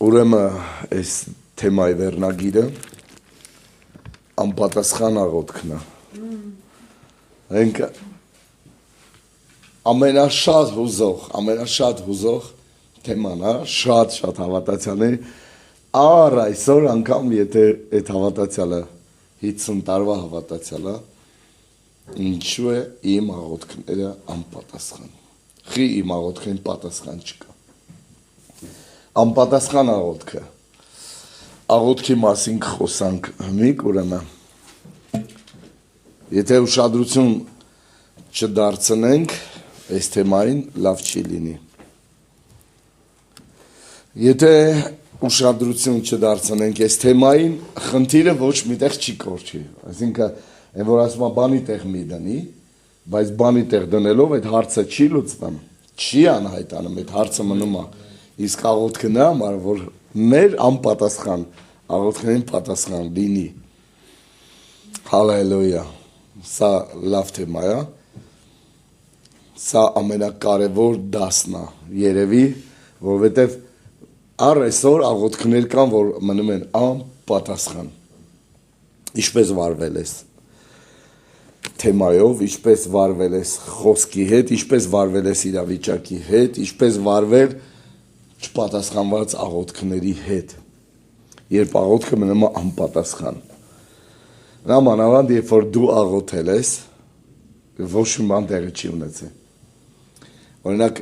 Ուրեմն այս թեմայի վերնագիրը անպատասխան աղոթքն է։ Մենք ամենաշատ հուզող թեման է, շատ հավատացյալ է, առ այսօր անգամ եթե այդ հավատացյալը 50 տարվա հավատացյալ է, ինչու է իմ աղոթքները անպատասխան։ Խի իմ աղոթքին պատասխան չկա։ Անպատասխան աղոթքը։ Աղոթքի մասին խոսանք հմիկ, ուրեմն եթե ուշադրություն չդարձնենք այս թեմային, լավ չի լինի։ Եթե ուշադրություն չդարձնենք այս թեմային, խնդիրը ոչ միտեղ չի կորչի։ Այսինքն, այն որ ասում է բանի տեղ մի դնի, բայց բանի տեղ դնելով այդ հարցը չի լուծվում, չի անհայտանում, այդ հարցը մնում է։ Իսկ աղոթքը նա համար, որ մեր անպատասխան աղոթքներին պատասխան լինի։ Հալելույա։ Սա լավ թեմա է։ Սա ամենակարևոր դասն է, երևի, որովհետև առ այսօր աղոթքներ կան, որ մնում են անպատասխան։ Ինչպես վարվել ես թեմայով, ինչպես վարվել ես խոսքի հետ, ինչպես վարվել ես իրավիճակի հետ, ինչպես վարվել չպատասխանված աղոթքների հետ, երբ աղոթքը մնում է անպատասխան։ Նա մանավանդ, երբ որ դու աղոթել ես, ոչ մի բան տեղի չի ունեցել։ Օրինակ,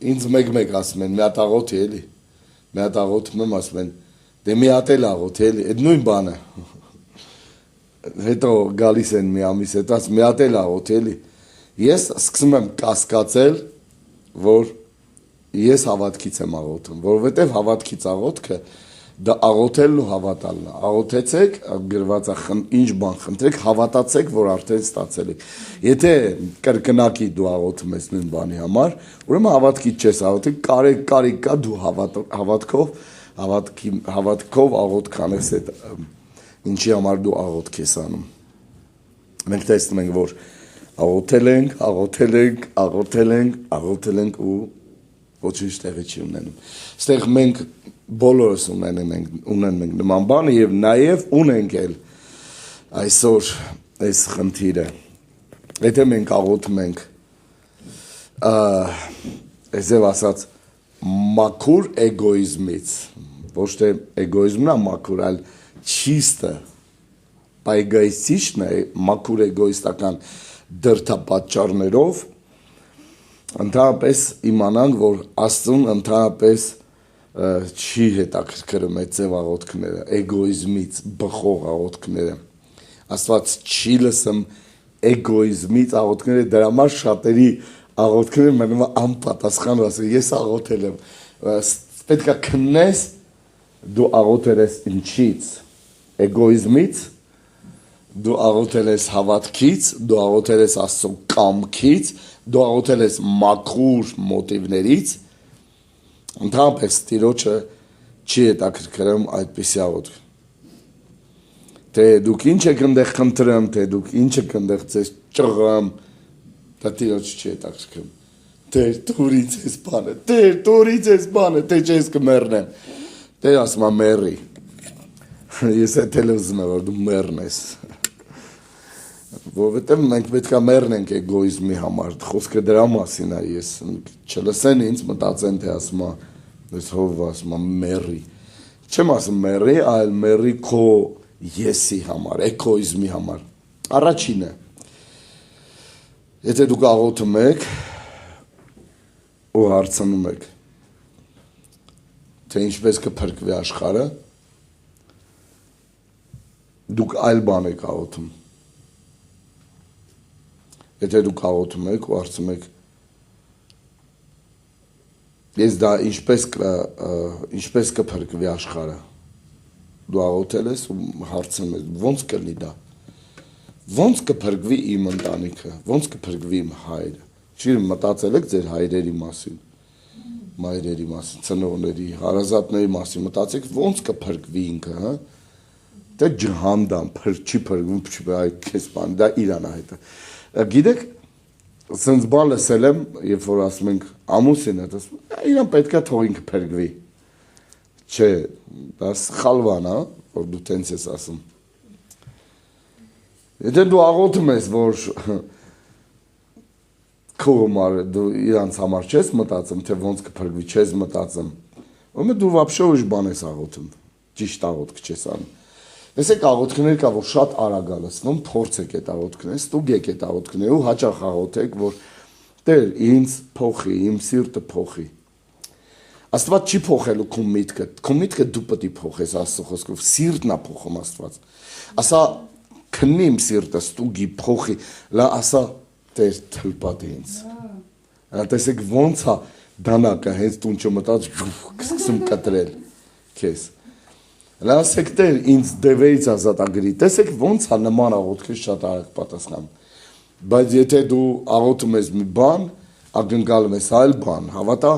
ինձ մեկ ասում են, մի հատ աղոթի էլի, մի հատ աղոթում եմ, ասում են, դե մի հատ էլ աղոթի էլի, այդ նույն բանը։ Հետո գալիս են մի ամիս հետո, ասում մի հատ էլ աղոթի էլի։ Ես սկսում եմ կասկածել, որ ես հավատքից եմ աղոթում, որովհետև հավատքից աղոթքը դա աղոթելն ու հավատալն է։ Աղոթեցեք, գրված է ինչ բան խնդրեք, հավատացեք, որ արդեն ստացել եք։ Եթե կրկնակի դու աղոթում ես նույն բանի համար, ուրեմն հավատքից չես աղոթի, կարիք կա դու հավատքով աղոթք անես այդ ինչի համար դու աղոթք ես անում։ Մենք տեսնում ենք, որ աղոթել ենք ու ոչինչ տեղի չի ունենում։ Ստեղ մենք բոլորս ունեն մենք նման բանը և նաև ունենք էլ այսօր այս խնդիրը։ Եթե մենք աղոթում ենք, այսև ասած, մաքուր էգոիզմից, ոչ թե էգոիզմն է մաքուր, այլ չիստը, պայգայստիչն է մաքուր էգոիստական դրդապատճառներով, ընդհանրապես իմանանք, որ Աստծուն ընդհանրապես չի հետաքրքրում այդ ձև աղոթքները, էգոիզմից բխող աղոթքները։ Աստված չի լսում էգոիզմից աղոթքները, դրա համար շատերի աղոթքները մնում է անպատասխան, ասել ես աղոթել եմ։ Պետք է քննես, դու աղոթել ես ինչից, էգոիզմից, դու աղոթել ես հավատքից, դու աղոթել ես Աստծո կամքից, դու աղոթել ես մաքուր մոտիվներից, ընդհանրապես Տիրոջը չի հետաքրքրում այդպիսի աղոթք։ Թե դուք ինչ եք ընդեղ խնդրում, թե դուք ինչ եք ընդեղ ձեզ ճղում, դա Տիրոջը չի հետաքրքրում։ Տեր տուրից ես բանը, Տեր տուրից ես բանը, թե չես կմեռնեմ։ Տեր ասում է մեռի։ Ես այդ էլ ուզում եմ, որ դու մեռնես։ Որովհետև մենք պետք է մեռնենք էգոիզմի համար, խոսքը դրա մասին է, ես չլսեն ինձ մտածեն, թե ասում է, ես հովը ասում է մեռի։ Չեմ ասում մեռի, այլ մեռի քո եսի համար, էգոիզմի համար։ Առաջինը, եթե դուք աղոթում եք ու հարցնում եք, թե ինչպես կփրկվի աշխարհը, դուք այլ բան եք աղոթում։ Եթե դուք աղոթում եք ու հարցում եք, ես դա ինչպես կփրկվի աշխարհը, դու աղոթել ես ու հարցնում ես, ոնց կլինի դա, ոնց կփրկվի իմ ընտանիքը, ոնց կփրկվի իմ հայրը, չի մտածել եք ձեր հայրերի մասին, մայրերի մասին, ծնողների, հարազատների մասին, մտածեք ոնց կփրկվի ինքը, հա, դա ջհանդամ, չի փրկվում, այ քեզ բան, դա Իրանը հետը։ Գիտեք, սենց բան լսել եմ, երբ որ ասում ենք ամուսինը, իրան պետք է թող ինքը փրկվի։ Չէ, դա սխալվան, հա, որ դու տենց ես ասում։ Եթե դու աղոթում ես, որ քո համար դու իրանց համար չես մտածում, թե ոնց կփրկվի, չես մտածում, ուրեմն դու вообще ուրիշ բան ես աղոթում, ճիշտ աղոթք չես անում։ Տեսեք աղոթքներ կա, որ շատ արագ է լսվում, փորձեք այդ աղոթքները, ստուգեք այդ աղոթքները ու հաճախ աղոթեք, որ Տեր ինձ փոխի, իմ սիրտը փոխի։ Աստված չի փոխելու քո միտքը դու պետք է փոխես Աստծո խոսքով, սիրտն է փոխում Աստված։ Ասա քննի իմ սիրտը, ստուգի, փոխի, լա ասա Տեր թլպատի ինձ։ Տեսեք ոնց է դանակը հենց տուն չմտած սկսում կտրել քեզ։ Լա ասեք Տեր ինձ դևերից ազատագրի։ Տեսեք ոնց է նման աղոթքը շատ արագ պատասխանում։ Բայց եթե դու աղոթում ես մի բան, ակնկալում ես այլ բան, հավատա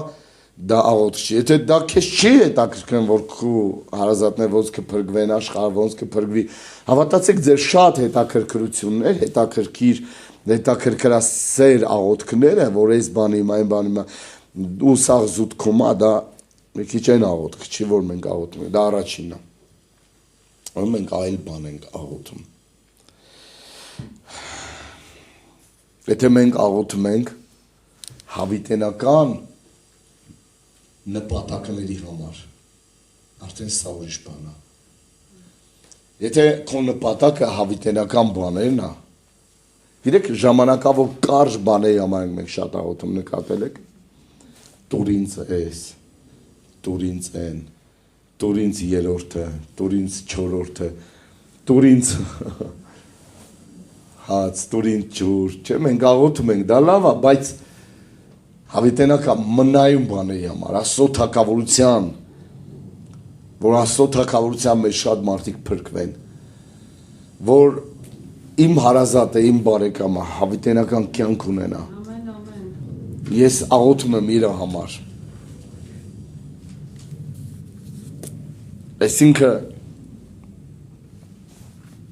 դա աղոթք չի։ Եթե դա քեզ չի հետաքրքրում, որ քո հարազատները ոնց կփրկվեն, աշխարհը ոնց կփրկվի, հավատացեք ձեր շատ հետաքրքրություններ, հետաքրքրասեր աղոթքները, որ այս բանիմ, այն բանիմ, ու սաղ զուտ կոմա, դա մի քիչ այն աղոթք չի, որ մենք աղոթում ենք, դա առաջինն է։ Որ մենք այլ բան ենք աղոթում։ Եթե մենք աղոթում ենք հավիտենական նպատակների համար, արդեն սա ուրիշ բան է։ Եթե քո նպատակը հավիտենական բաներն է, գիտեք ժամանակավոր կարճ բաների համար մենք շատ աղոթում նկատել եք, տուր ինձ էս, տուր ինձ են, տուր ինձ երրորդը, տուր ինձ չորրորդը, տուր ինձ հաց, տուր ինձ ջուր, չէ, մենք աղոթում ենք, դա լավ է, բայց հավիտենական մնայուն բաների համար, Աստծո թագավորության, որ Աստծո թագավորության մեջ շատ մարդիկ փրկվեն, որ իմ հարազատը, իմ բարեկամը հավիտենական կյանք ունենա։ Ես աղոթում եմ իր համար։ Այսինքն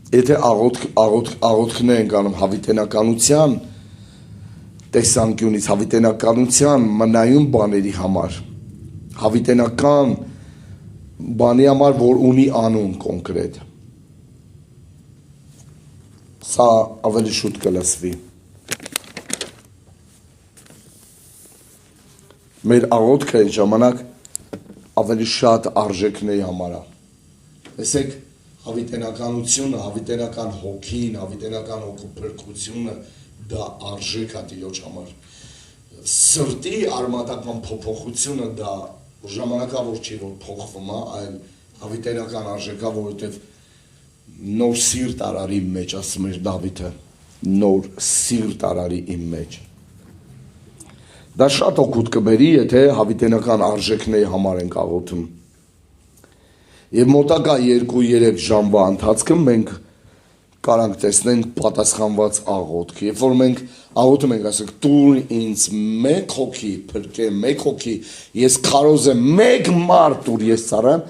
եթե աղոթքներ ենք անում հավիտենականության տեսանկյունից, հավիտենականության մնայուն բաների համար, հավիտենական բանի համար, որ ունի անուն կոնկրետ, սա ավելի շուտ կլսվի։ Մեր աղոթքը այն ժամանակ ավելի շատ արժեքների համար է։ Տեսեք, հավիտենականությունը, հավիտենական հոգին, հավիտենական հոգուփրկությունը դա արժեք է Տիրոջ համար։ Սրտի արմատական փոփոխությունը դա ժամանակավոր չի, որ փոխվում է, այլ հավիտենական արժեք է, որովհետև նոր սիրտ արարի իմ մեջ, ասում էր Դավիթը, նոր սիրտ արարի իմ մեջ։ Դա շատ օգուտ կբերի, եթե հավիտենական արժեքների համար ենք աղոթում։ Եվ մոտակա 2-3 ժամվա ընթացքում մենք կարանք տեսնենք պատասխանված աղոթք։ Երբ որ մենք աղոթում ենք, ասենք, տուր ինձ մեկ հոգի, փրկե մեկ հոգի, ես քարոզ եմ մեկ մարդ տուր ես ծառայեմ,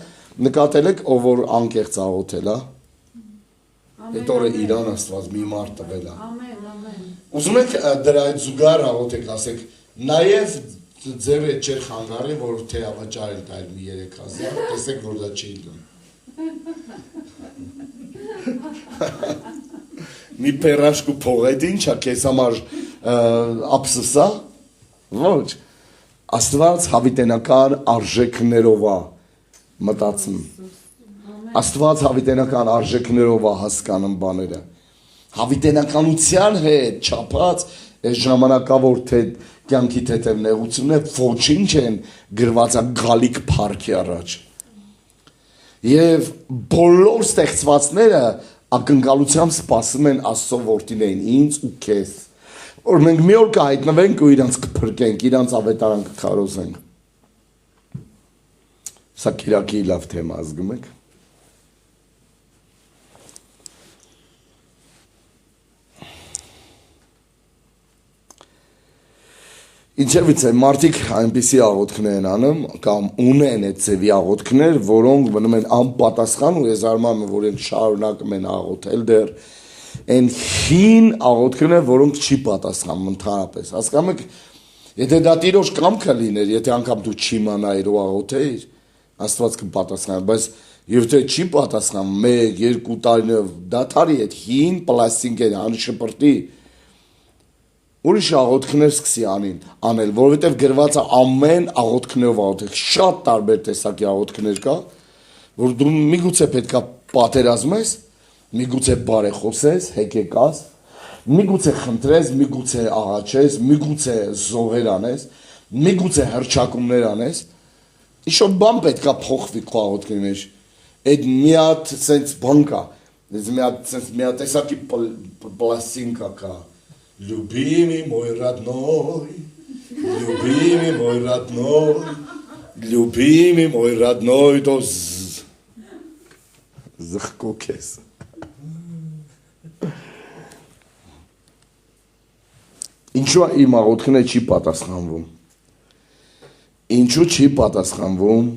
նկատել եք, ով որ անկեղծ աղոթել է, այդ օրը իրան Աստված մի մարդ տվել է։ Ուզում եք դրա այդ զուգահեռ աղոթեք, ասեք, նաև ձեր այդ չեր խանգարի, որ թե ավաճար էլ տայր մի 3000, տեսեք, որ դա չի դում։ Մի պերաշկու փողետ ինչա, կեզ համար ապսսա, ոչ, Աստված հավիտենական արժեքներով է մտածում, Աստված հավիտենական արժեքներով է հասկանում բաները, հավիտենականության հետ չափած այս ժամանակավոր թե կյանքի թեթև նեղությունները ոչինչ են գրված է գալիք փառքի առաջ։ Եվ բոլոր ստեղծվածները ակնկալությամբ սպասում են Աստծո որդիներին, ինձ ու քեզ, որ մենք մի օր կհայտնվենք ու իրանց կփրկենք, իրանց ավետարան կքարոզենք։ Սա կիրակի լավ թեմա, զգում եք։ Ինչևից է, մարդիկ այնպիսի աղոթքներ են անում, կամ ունեն այդ ձևի աղոթքներ, որոնք մնում են անպատասխան ու ես արմանում եմ, որ են շարունակում են աղոթել դեռ, այն հին աղոթքներ, որոնք չի պատասխանում ընդհանրապես, հասկանում եք, եթե դա Տիրոջ կամքը լիներ, եթե անգամ դու չիմանայիր ու աղոթեիր, Աստված կպատասխանի, բայց եւ թե չի պատասխանում 1-2 տարիներով դաթարի այդ հին պլաստիկերը անշպրտի ուրիշ աղոթքներ սկսի անել, որովհետեւ գրված է ամեն աղոթքներով աղոթեք, շատ տարբեր տեսակի աղոթքներ կա, որ դու միգուցե պետքա պատերազմես, միգուցե բարեխոսես, հեկեկաս, միգուցե խնդրես, միգուցե աղաչես, միգուցե զոհեր անես, միգուցե հրճակումներ անես, ինչ-որ բան պետքա փոխվի քո աղոթքների մեջ։ Այդ մի հատ sense բան կա, մի հատ տեսակի պլաստինկա կա։ Любимый мой родной, любимый мой родной, любимый мой родной, то զղկոք ես։ Ինչու իմ աղոթքները չի պատասխանվում։ Ինչու չի պատասխանվում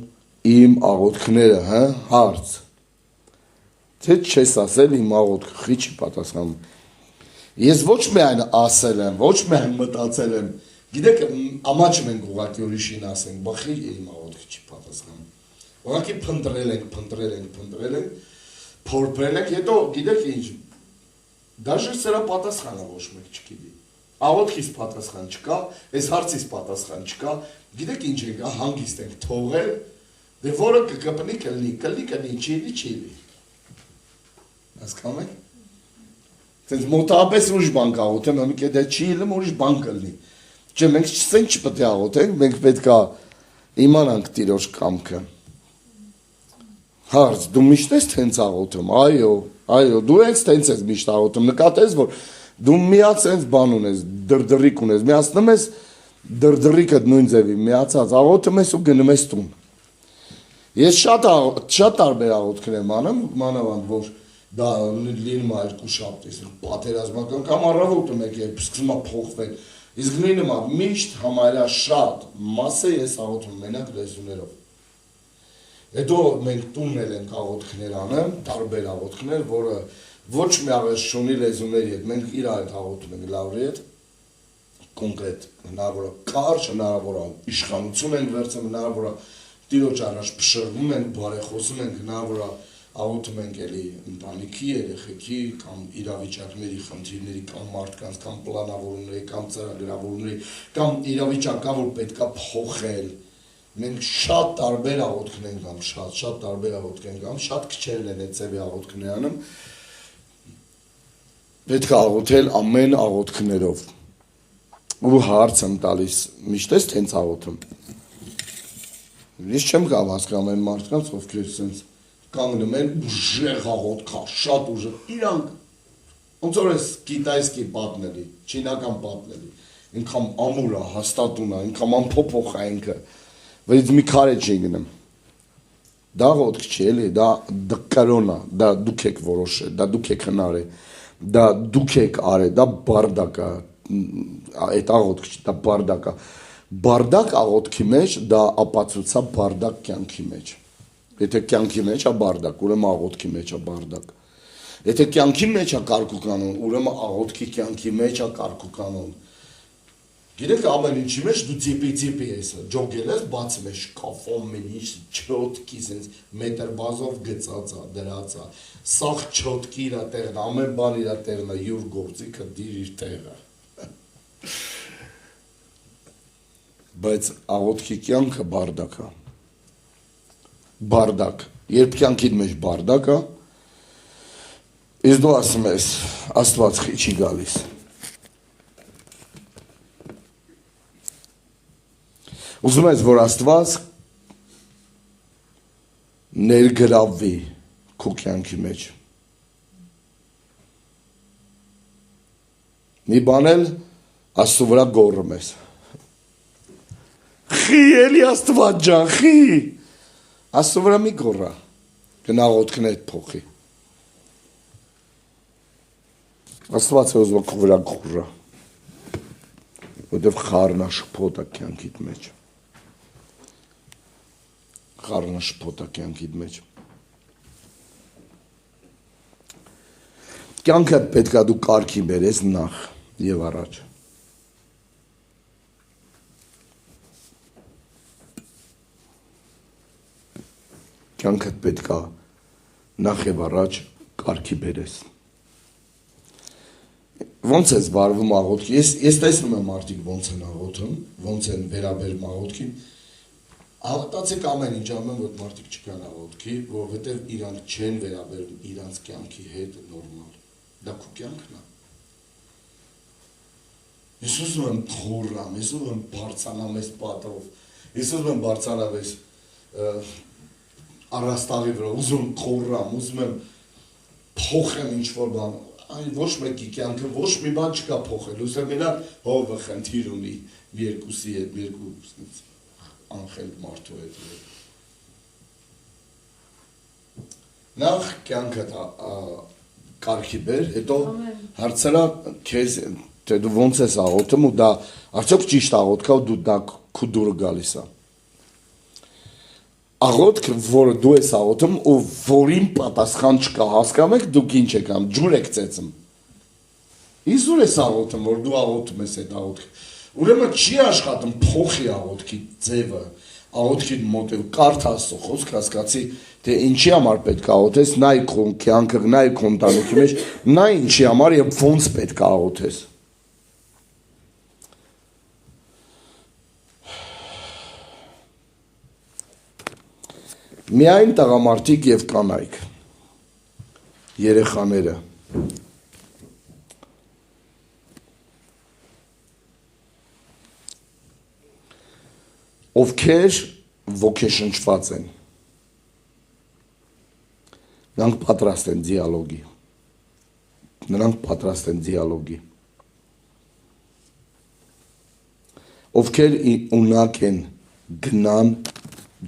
իմ աղոթքները, հա, հարց։ Թե չես ասել իմ աղոթքը խի չի պատասխանում։ Ես ոչ միայն ասել եմ, ոչ միայն մտածել եմ, գիտեք, ամաչում ենք ուղղակի ուրիշին ասենք, բախի իմ աղոթքը չի պատասխանում։ Ուղղակի փնտրել ենք, փորփրել ենք, հետո գիտեք ինչ, դաժե սրա պատասխանը ոչ մեկ չգիտի։ Աղոթքից պատասխան չկա, այս հարցից պատասխան չկա, գիտեք ինչ ենք, հանգիստ ենք թողել, դե որը կկպնի կլնի, չի լի։ Հասկանում եք։ Սենց մոտավորապես ուրիշ բան կաղոթեմ, ամիք է դե չի լում, ուրիշ բան կլնի։ Չէ, մենք չսենք չպետք է աղոթենք, մենք պետք է իմանանք Տիրոջ կամքը։ Հարց, դու միշտ ես տենց աղոթում, այո, դու ես տենց ես միշտ աղոթում, նկատես, որ դու միած սենց բան ունես, դրդրիկ ունես, միացնում ես դրդրիկը նույն ձևի, միացած, աղոթում ես ու գնում ես տուն։ Ես շատ տարբեր աղոթքներ եմ անում, մանավանդ, որ դա լինում է երկու շաբթ, պատերազմական կամ առավոտը մեկ է, սկսում է փոխվել, իսկ լինում է միշտ համարյա շատ մասը ես աղոթում մենակ լեզուներով։ Հետո մենք տունն ենք աղոթքներ անում, տարբեր աղոթքներ, որը ոչ մի աղես չունի լեզուների հետ, մենք իրար հետ աղոթում ենք լավրի հետ, կոնկրետ հնարավոր է կարճ, հնարավոր է իշխանություն ենք վերցնում, հնարավոր է Տիրոջ առաջ փշրվում ենք, բարեխոսում ենք, հնարավոր է աղոթում ենք էլի ընտանիքի, երեխեքի կամ իրավիճակների, խնդիրների կամ մարդկանց, կամ պլանավորումների, կամ ծրագրավորումների, կամ իրավիճակ կա, որ պետքա փոխել։ Մենք շատ տարբեր աղոթքներ ենք անում, շատ տարբեր աղոթքներ ենք անում, շատ քչերն են այդ ծևի աղոթքներ անում։ Պետք է աղոթել ամեն աղոթքներով։ Ու հարց եմ տալիս, միշտ ես տենց աղոթում։ Ես չեմ կարող հասկանում այն մարդկանց, ովքեր սենց կանգնում են ուժեղ աղոթքա, շատ ուժեղ, իրանք ոնց որ ես կիտայսկի պատմելի, չինական պատմելի, ինքան ամուր է, հաստատուն է, ինքան ամփոփող է ինքը, վրից մի քարե չի գնում։ Դա աղոթք չի էլի, դա կրոն է, դա դուք եք որոշել, դա դուք եք հնարել, դա դուք եք արել, դա բարդակ է, այդ աղոթք չի, դա բարդակ է։ Բարդակ աղոթքի մեջ դա ապացուցա բարդակ կյանքի մեջ։ Եթե կյանքի մեջ է բարդակ, ուրեմն աղոթքի մեջ է բարդակ։ Եթե կյանքի մեջ է կարգուկանոն, ուրեմն աղոթքի կյանքի մեջ է կարգուկանոն։ Գիտեք, ամեն ինչի մեջ դու ծիպի ես, ջոգել ես, բացում ես շկաֆում, ինչ չոտքի, սենց մետր բազով գծած է, դրած է, սաղ չոտքի իր տեղն, ամեն բան իր տեղն է, յուր գործիքը դիր իր տեղը։ Բայց աղոթքի կյանքը բարդակ է։ Բարդակ։ Երբ կյանքիդ մեջ բարդակ է, իսկ դու ասում ես, Աստված չի գալիս։ Ուզում ես, որ Աստված ներգրավվի քո կյանքի մեջ։ Մի բան էլ Աստծո վրա գոռում ես։ Խի էլի Աստված ջան, խի։ Աստծո վրա մի գոռա, գնա աղոթքներդ փոխի։ Աստված է ուզում քո վրա գոռա, որտեվ խառնաշփոթ է կյանքիդ մեջ։ Խառնաշփոթ է կյանքիդ մեջ։ Կյանքը պետք է դու կարգի բերես նախ եւ առաջ։ կյանքդ պետք է նախ եւ առաջ կարգի բերես։ Ոնց ես վարվում աղոթքի։ Ես տեսնում եմ մարդիկ ոնց են աղոթում, ոնց են վերաբերում աղոթքին։ Հավատացեք ամեն ինչ անում, որ մարդիկ չկան աղոթքի, որովհետեւ իրանք չեն վերաբերում իրանց կյանքի հետ նորմալ։ Դա քո կյանքն է։ Ես ուզում եմ թողնամ, ես ուզում եմ բարձրանամ այս պատով, ես ուզում եմ բարձրանալ այս առաստաղի վրա, ուզում եմ թողնամ, ուզում եմ փոխեմ ինչ-որ բան, ոչ մեկի կյանքը, ոչ մի բան չկա փոխել, ուզում եմ մենակ հովը խնդիր ունի երկուսի հետ, երկու անխելք մարդու հետ։ Նախ կյանքը կարգի բեր, հետո հարցերա քեզ թե դու ոնց ես աղոթում ու դա արդյոք ճիշտ աղոթք է ու դու դա քո դուրը գալիս է։ Աղոթք, որը դու ես աղոթում ու որին պատասխան չկա, հասկանում եք դուք ինչ եք անում, ջուր եք ծեծում։ Իզուր ես աղոթում, որ դու աղոթում ես այդ աղոթքը։ Ուրեմն չի աշխատում փոխի աղոթքի ձևը, աղոթքի մոդել, կարդ Աստծո խոսք հասկացի, թե ինչի համար պետք է աղոթես, նայ քո կյանքը, նայ քո ընտանիքի մեջ, նայ ինչի համար եւ ոնց պետք է աղոթես։ Միայն տղամարդիկ եւ կանայք, երեխաները, ովքեր ոգեշնչված են, նրանք պատրաստ են դիալոգի, ովքեր ունակ են գնան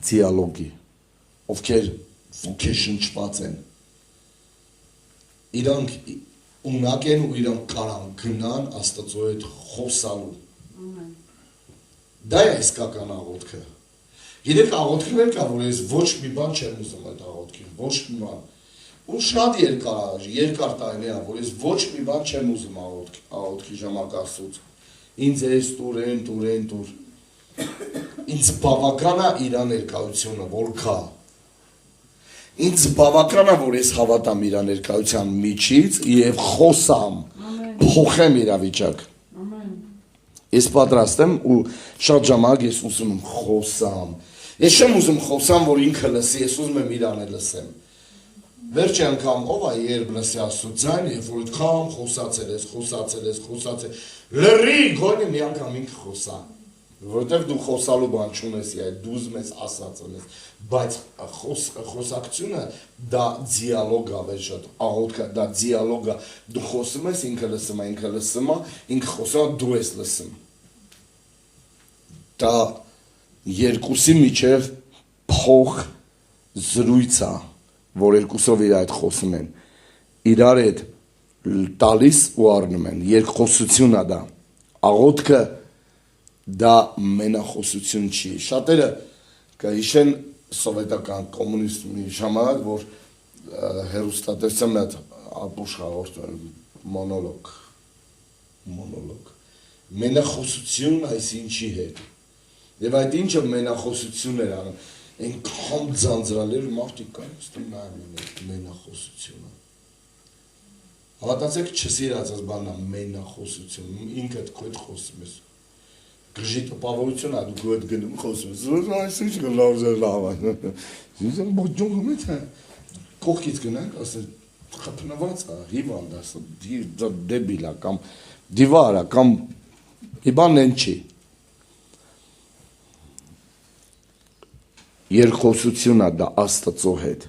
դիալոգի, ովքեր ոգեշնչված են, իրանք ունակ են ու իրանք կարան գնան Աստծո հետ խոսալու։ Դա է իսկական աղոթքը։ Գիտեք, աղոթքներ կա, որ ես ոչ մի բան չեմ ուզում այդ աղոթքին, ոչ մի բան։ Ու շատ երկար տարիներ է, որ ես ոչ մի բան չեմ ուզում աղոթքի ժամանակ Աստծուց։ Ինձ ես տուր։ Ինձ բավական է իր ներկայությունը, որ կա։ Ինձ բավական է, որ ես հավատամ իր ներկայության միջից եւ խոսամ, փոխեմ իրավիճակ։ Ես պատրաստ եմ ու շատ ժամանակ ես ուզում եմ խոսամ։ Ես չեմ ուզում խոսամ, որ ինքը լսի, ես ուզում եմ իրան էլ լսեմ։ Վերջի անգամ ով է երբ լսի Աստծո ձայնը, երբ որ այդքան խոսացել ես, լրի, գոնի մի անգամ ինքը խոսա։ Որովհետև դու խոսալու բան չունես, դու ուզում ես ասած անես, բայց խոսակցությունը դա դիալոգ է, վեր շատ աղոթքը, դա դիալոգ է, դու խոսում ես, ինքը լսում է, ինքը խոսում է, դու ես լսում։ Դա երկուսի միջև փող զրույց է, որ երկուսով իր այդ խոսում են, իրար հետ տալիս ու առնում են, երկխոսություն է դա, աղոթքը դա մենախոսություն չի։ Շատերը կհիշեն սովետական կոմունիզմի ժամանակ, որ հեռուստատեսության մի հատ ապուշ հաղորդում մոնոլոգ։ Մենախոսություն այս ինչի հետ։ Եվ այդ ինչը մենախոսություն էր անում, այնքան ձանձրալեր մարդիկ կան, ստում նայում են մենախոսությունը։ Հավատացեք չսիրածած բանն է մենախոսություն, ինքդ քո հետ խոսում ես։ Գժի տպավորություն է, դու քո հետ գնում խոսում ես, այս ինչ լավ ես կողքից գնանք, ասել խփնված է, հիվանդ է, դեբիլ է, կամ դիվար է, կամ մի բան են չի։ Երկխոսություն է դա Աստծո հետ։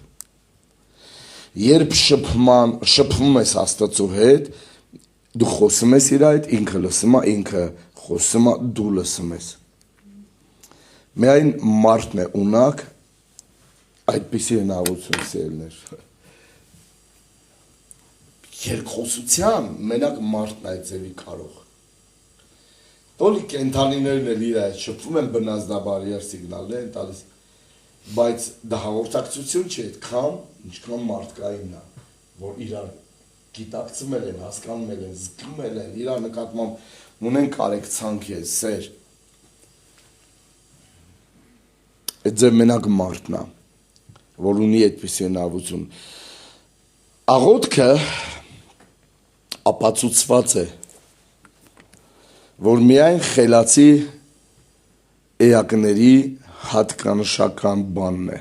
Երբ շփվում ես Աստծո հետ, դու խոսում ես իր հետ, ինքը լսում է, ինքը խոսում է, դու լսում ես։ Միայն մարդն է ունակ այդպիսի հնարավորություն սիրելներ։ Երկխոսության մենակ մարդն այդ ձևի կարող։ Տոլի կենթանիներն էլ իր այդ շփվում են բնազդաբարյար սիգնալներ են տալիս, բայց դա հաղորդակցություն չի այդքան, ինչքան մարդկային է, որ իրար գիտակցում են, հասկանում են, զգում են, իրար նկատմամբ ունեն կարեկցանք է, սեր։ Այդ ձև մենակ մարդն է։ որ ունի այդպիսի հնարավորություն։ Աղոթքը ապացուցված է, որ միայն խելացի էակների հատկանշական բանն է,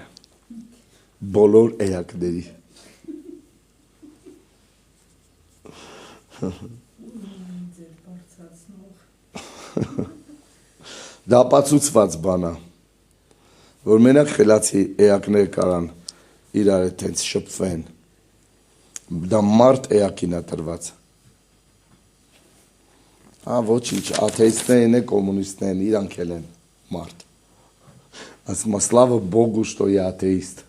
բոլոր էակների։ Դա ապացուցված բան է, որ մենակ խելացի էակներ կարան իրար հետ հենց շփվեն, դա մարդ էակին է տրված։ Ոչինչ, աթեիստներն են, կոմունիստներն են, իրանք էլ են մարդ։ Ասում է, слава Богу, что я атеист։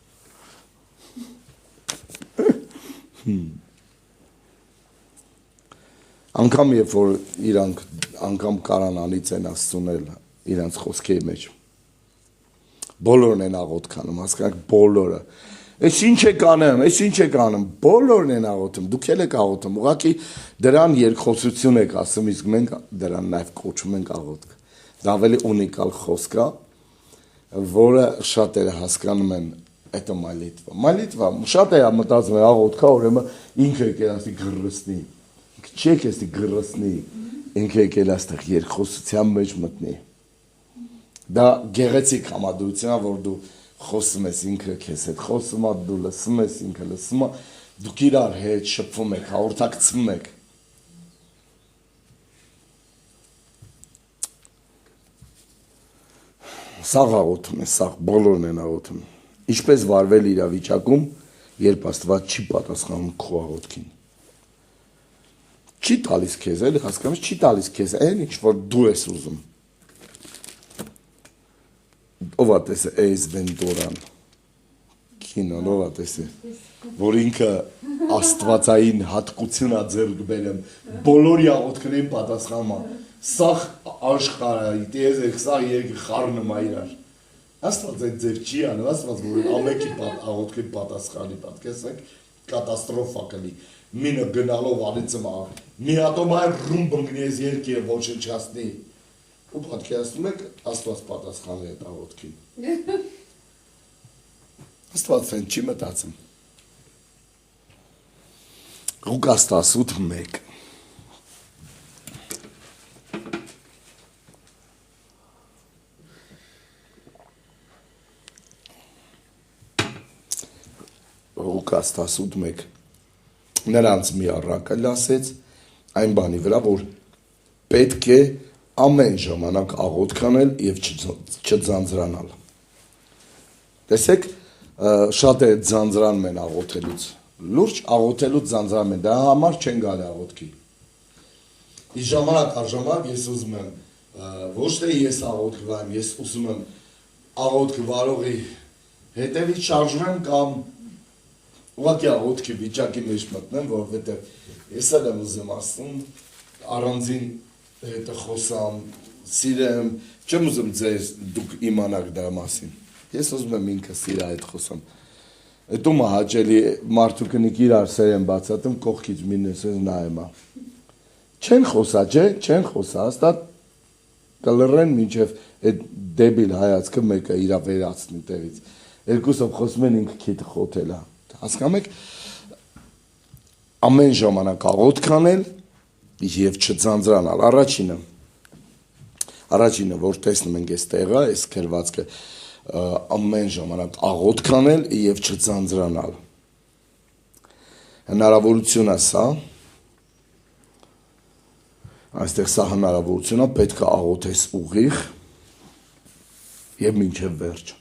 Անգամ երբ որ իրանք անգամ կարան անից են ասցունել իրանց խոսքի մեջ։ Բոլորն են աղոթք անում, հասկանաք, բոլորը։ Այս ինչ եք անում, բոլորն են աղոթում, դուք էլ եք աղոթում, ուղղակի դրան երկխոսություն եք ասում, իսկ մենք դրան նաև կոչում ենք աղոթք։ Դա ավելի ունիկալ խոսք է, որը շատերը հասկանում են это молитва։ Молитва, շատերը մտածում են աղոթքա, ուրեմն ինքը եկել ասի գրրսնի։ Չեք էստի գրրսնի, ինքը եկել աստեղ երկխոսության մեջ մտնի։ Դա գեղեցիկ համադրություն է, որ դու խոսում ես ինքը քեզ հետ խոսում է, դու լսում ես ինքը լսում է, դուք իրար հետ շփվում եք, հաղորդակցվում եք։ Սաղ աղոթում է, սաղ բոլորն են աղոթում։ Ինչպես վարվել իրավիճակում, երբ Աստված չի պատասխանում քո աղոթքին։ Չի տալիս քեզ, էլի հասկանաս, չի տալիս քեզ այն ինչ որ դու ես ուզում։ Ով է տեսե Էյս Վենտուրան, կինոն, ով է տեսե, որ ինքը աստվածային հատկություն է ձեռք բերում, բոլորի աղոթքներին պատասխանում է, սաղ աշխարհի, տիեզերք, սաղ երկի խառնում է իրար։ Աստված այդ ձեր չի անում, Աստված որ ամենքի աղոթքին պատասխանի, պատկերացեք, կատաստրոֆա կլի։ Մինը գնալով անիծում է, մի ատոմային ռումբ ընկնի այս երկիրը ոչնչացնի։ Ու պատկերացնում եք, Աստված պատասխանի այդ աղոթքին։ Աստված այն չի մտածում։ Ղուկաս 18:1 Ղուկաս 18:1 Նրանց մի առակը ասեց այն բանի վրա, որ պետք է ամեն ժամանակ աղոթք անել եւ չձանձրանալ։ Տեսեք, շատերը ձանձրանում են աղոթելուց։ Լուրջ աղոթելուց ձանձրանում են, դա համար չեն գալի աղոթքի։ Իսկ ժամանակ առ ժամանակ ես ուզում եմ ոչ թե ես աղոթք վայեմ, ես ուզում եմ աղոթք վարողի հետևից շարժվեմ կամ ուղղակի աղոթքի վիճակի մեջ մտնեմ, որովհետև ես էլ եմ ուզում ասում, առանձին հետը խոսամ, սիրեմ, չեմ ուզում ձեզ դուք իմանաք դրա մասին։ Ես ուզում եմ ինքս իր այդ խոսամ։ Այդ ումը հաճելի մարդու կնիկ իրար սեր են բացատում, կողքից մինես ես նայում է։ Չեն խոսա, չէ, չեն խոսա, հաստատ կլռեն մինչև այդ դեբիլ հայացքը մեկը իրա վերացնի տեղից։ Երկուսով խոսում են ինքը քիթ խոթել է։ Հասկանում եք, ամեն ժամանակ աղոթք անել եւ չձանձրանալ։ Առաջինը, որ տեսնում ենք այս տեղը, այս գրվածքը, ամեն ժամանակ աղոթք անել եւ չձանձրանալ։ Հնարավորություն է սա։ Այստեղ սա հնարավորություն է, պետք է աղոթես ուղիղ եւ մինչեւ վերջ։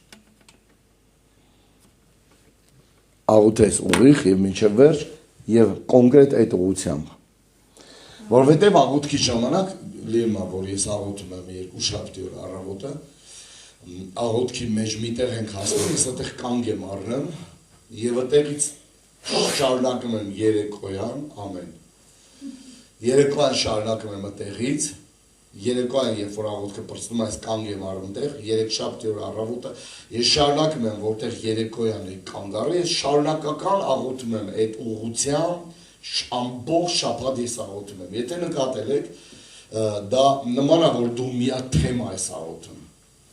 Աղոթես ուղիղ եւ մինչեւ վերջ եւ կոնկրետ այդ ուղղությամբ։ Որովհետեւ աղոթքի ժամանակ լիում է, որ ես աղոթում եմ 2 շաբթի օր առավոտը, աղոթքի մեջ միտեղ ենք հասնում, ես այդտեղ կանգ եմ առնում եւ այդտեղից շարունակում եմ երեկոյան, ամեն։ Երեկոյան շարունակում եմ այդտեղից, երեկոյան երբ որ աղոթքը պրծնում այս կանգ եմ առնում տեղ, 3 շաբթի օր առավոտը ես շարունակում եմ, որտեղ երեկոյան է կանգ առել, ես շարունակական աղոթում եմ այդ ուղղությամբ, ամբողջ շաբաթ ես աղոթում եմ։ Եթե նկատել եք, դա նման է, որ դու մի հատ թեմա ես աղոթում։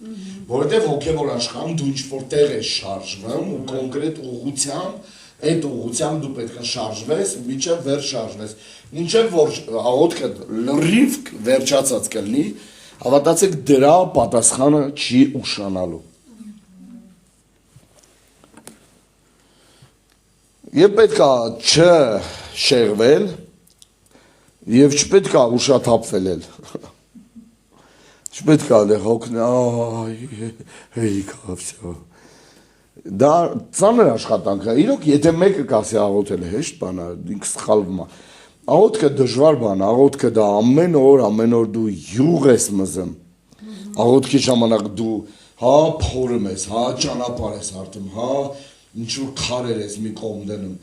Որովհետև հոգևոր աշխարհում դու ինչ-որ տեղ ես շարժվում ու կոնկրետ ուղղությամբ, այդ ուղղությամբ դու պետք է շարժվես, մինչև վերջ շարժվես։ Մինչև որ աղոթքը լրիվ վերջացած կլինի, հավատացեք դրա պատասխանը չի ուշանալու։ Եվ պետք է չշեղվել եւ չպետք է ուշաթափվել էլ։ Չպետք է դե հոգնի, դա ծանր աշխատանք է։ Իրոք, եթե մեկը կասի աղոթել է հեշտ բան է, ինքը սխալվում է։ Աղոթքը դժվար բան է, աղոթքը դա ամեն օր դու յուղ ես մզում։ Աղոթքի ժամանակ դու հա փորում ես, հա ճանապարհ ես հարթում, հա ինչ-որ քարեր ես մի կողմ դնում,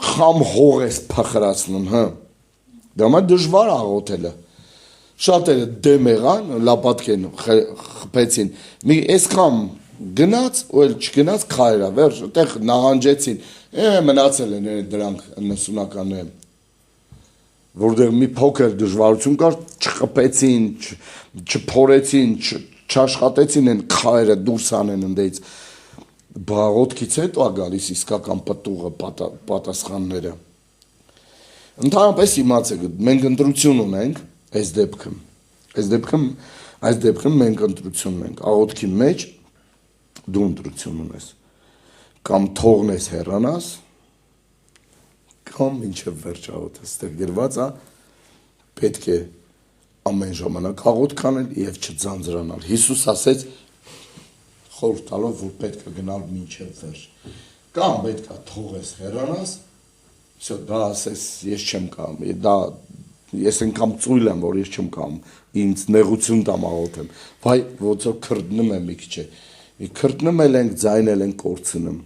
խամ հող ես փխրացնում, հա։ Դա մա դժվար աղոթելը։ Շատերը դեմ եղան, լապատկեն խփեցին։ Մի այսքան գնաց, ու էլ չգնաց քայլա, վերջ, այդտեղ նահանջեցին։ Մնացել են դրանք 90-ականները։ Որտեղ մի փոքր դժվարություն կար, չխփեցին, չփորեցին, չաշխատեցին են քայլը դուրս անեն ընդից։ Աղոթքից հետո է գալիս իսկական պտուղը, պատասխանները։ Ընդհանրապես իմացեք, մենք ընտրություն ունենք այս դեպքում մենք ընտրություն ունենք, աղոթքի մեջ դու ընտրություն ունես, կամ թողնես հեռանաս, կամ մինչև վերջ աղոթես, ստեղ գրված է, պետք է ամեն ժամանակ աղոթք անել և չձանձրանալ, Հիսուս ասեց, խորհուրդ տալով, որ պետք է գնալ մինչև վերջ, կամ պետք է թողես հեռանաս, դա ասես ես չեմ կամ, ես ենքամ ծույլ եմ, որ ես չեմ կամ, ինձ նեղություն տամ աղոթեմ, վայ ոցով քրդնում եմ մի քիչ է, քրդնում էլ ենք, ձայնել ենք կործնում,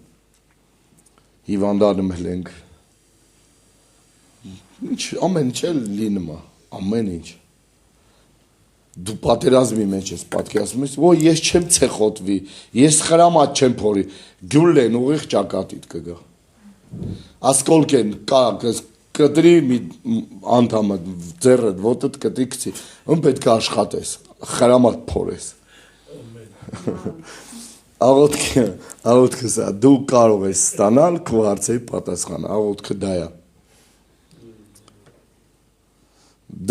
հիվանդանում էլ ենք, ամեն ինչ էլ լինում է, ամեն ինչ, դու պատերազմի մեջ ես պատկերացնում ես, ոյ ես չեմ ցեխոտվի, ես խրամատ չեմ փորի, գյուլեն ուղիղ ճակատիդ կգա, ասկոլկեն կտրի մի անդամը ձեռդ ոտդ կտրի գցի, պետք է աշխատես, խրամատ փորես, աղոթքը սա, դու կարող ես ստանալ քո հարցերի պատասխանը, աղոթքը դա է,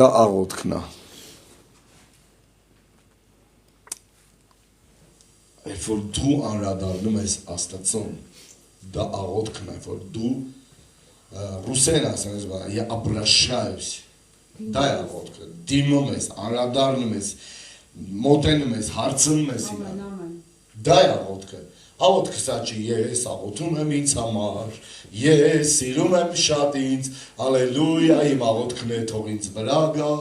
դա աղոթքն է, երբ որ դու անդրադառնում ես Աստծուն, դա աղոթքն է, որ դու ռուսերեն ասեն, я обращаюсь, դա է աղոթքը, դիմում ես, անդրադառնում ես, մոտենում ես, հարցնում ես իրան, դա է աղոթքը, աղոթքը սա չի, ես աղոթում եմ ինձ համար, ես սիրում եմ շատ ինձ, ալելույա, իմ աղոթքն է թող ինձ վրա գա,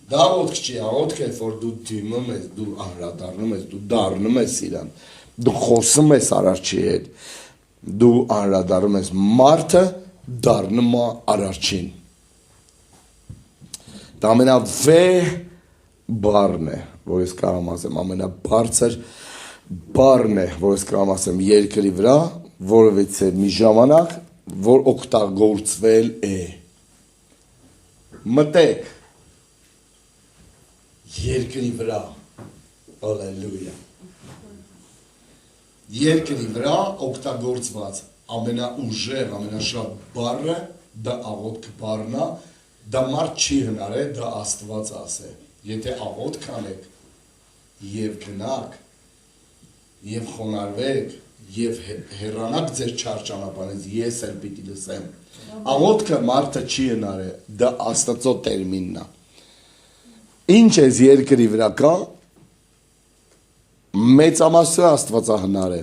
դա աղոթք չի, աղոթք է, որ դու դիմում ես, դու անդրադառնում ես, դու դառնում ես իրան, դու խոսում ես արարչի հետ, դու անդրադառնում ես մարդը դառնում է արարչին, դա ամենավեհ բառն է, որ ես կարող ասեմ, ամենաբարձր բառն է, որ ես կարող ասեմ երկրի վրա, որովհետև մի ժամանակ, որ օգտագործվել է, մտեք, երկրի վրա, ալելույա, երկրի վրա օգտագործված ամենաուժեղ, ամենաշատ բառը, դա աղոթք բառն է, դա մարդ չի հնարել, դա Աստված ասե, եթե աղոթք անեք, և գնաք, և խոնարհվեք, և հեռանաք ձեր չար ճանապարհից, ես էլ պիտի լսեմ, աղոթքը մարդը չի հնարել, դա Աստծո տերմինն է, ինչ ես երկրի վրա կա, մեծամասը Աստվածահնար է,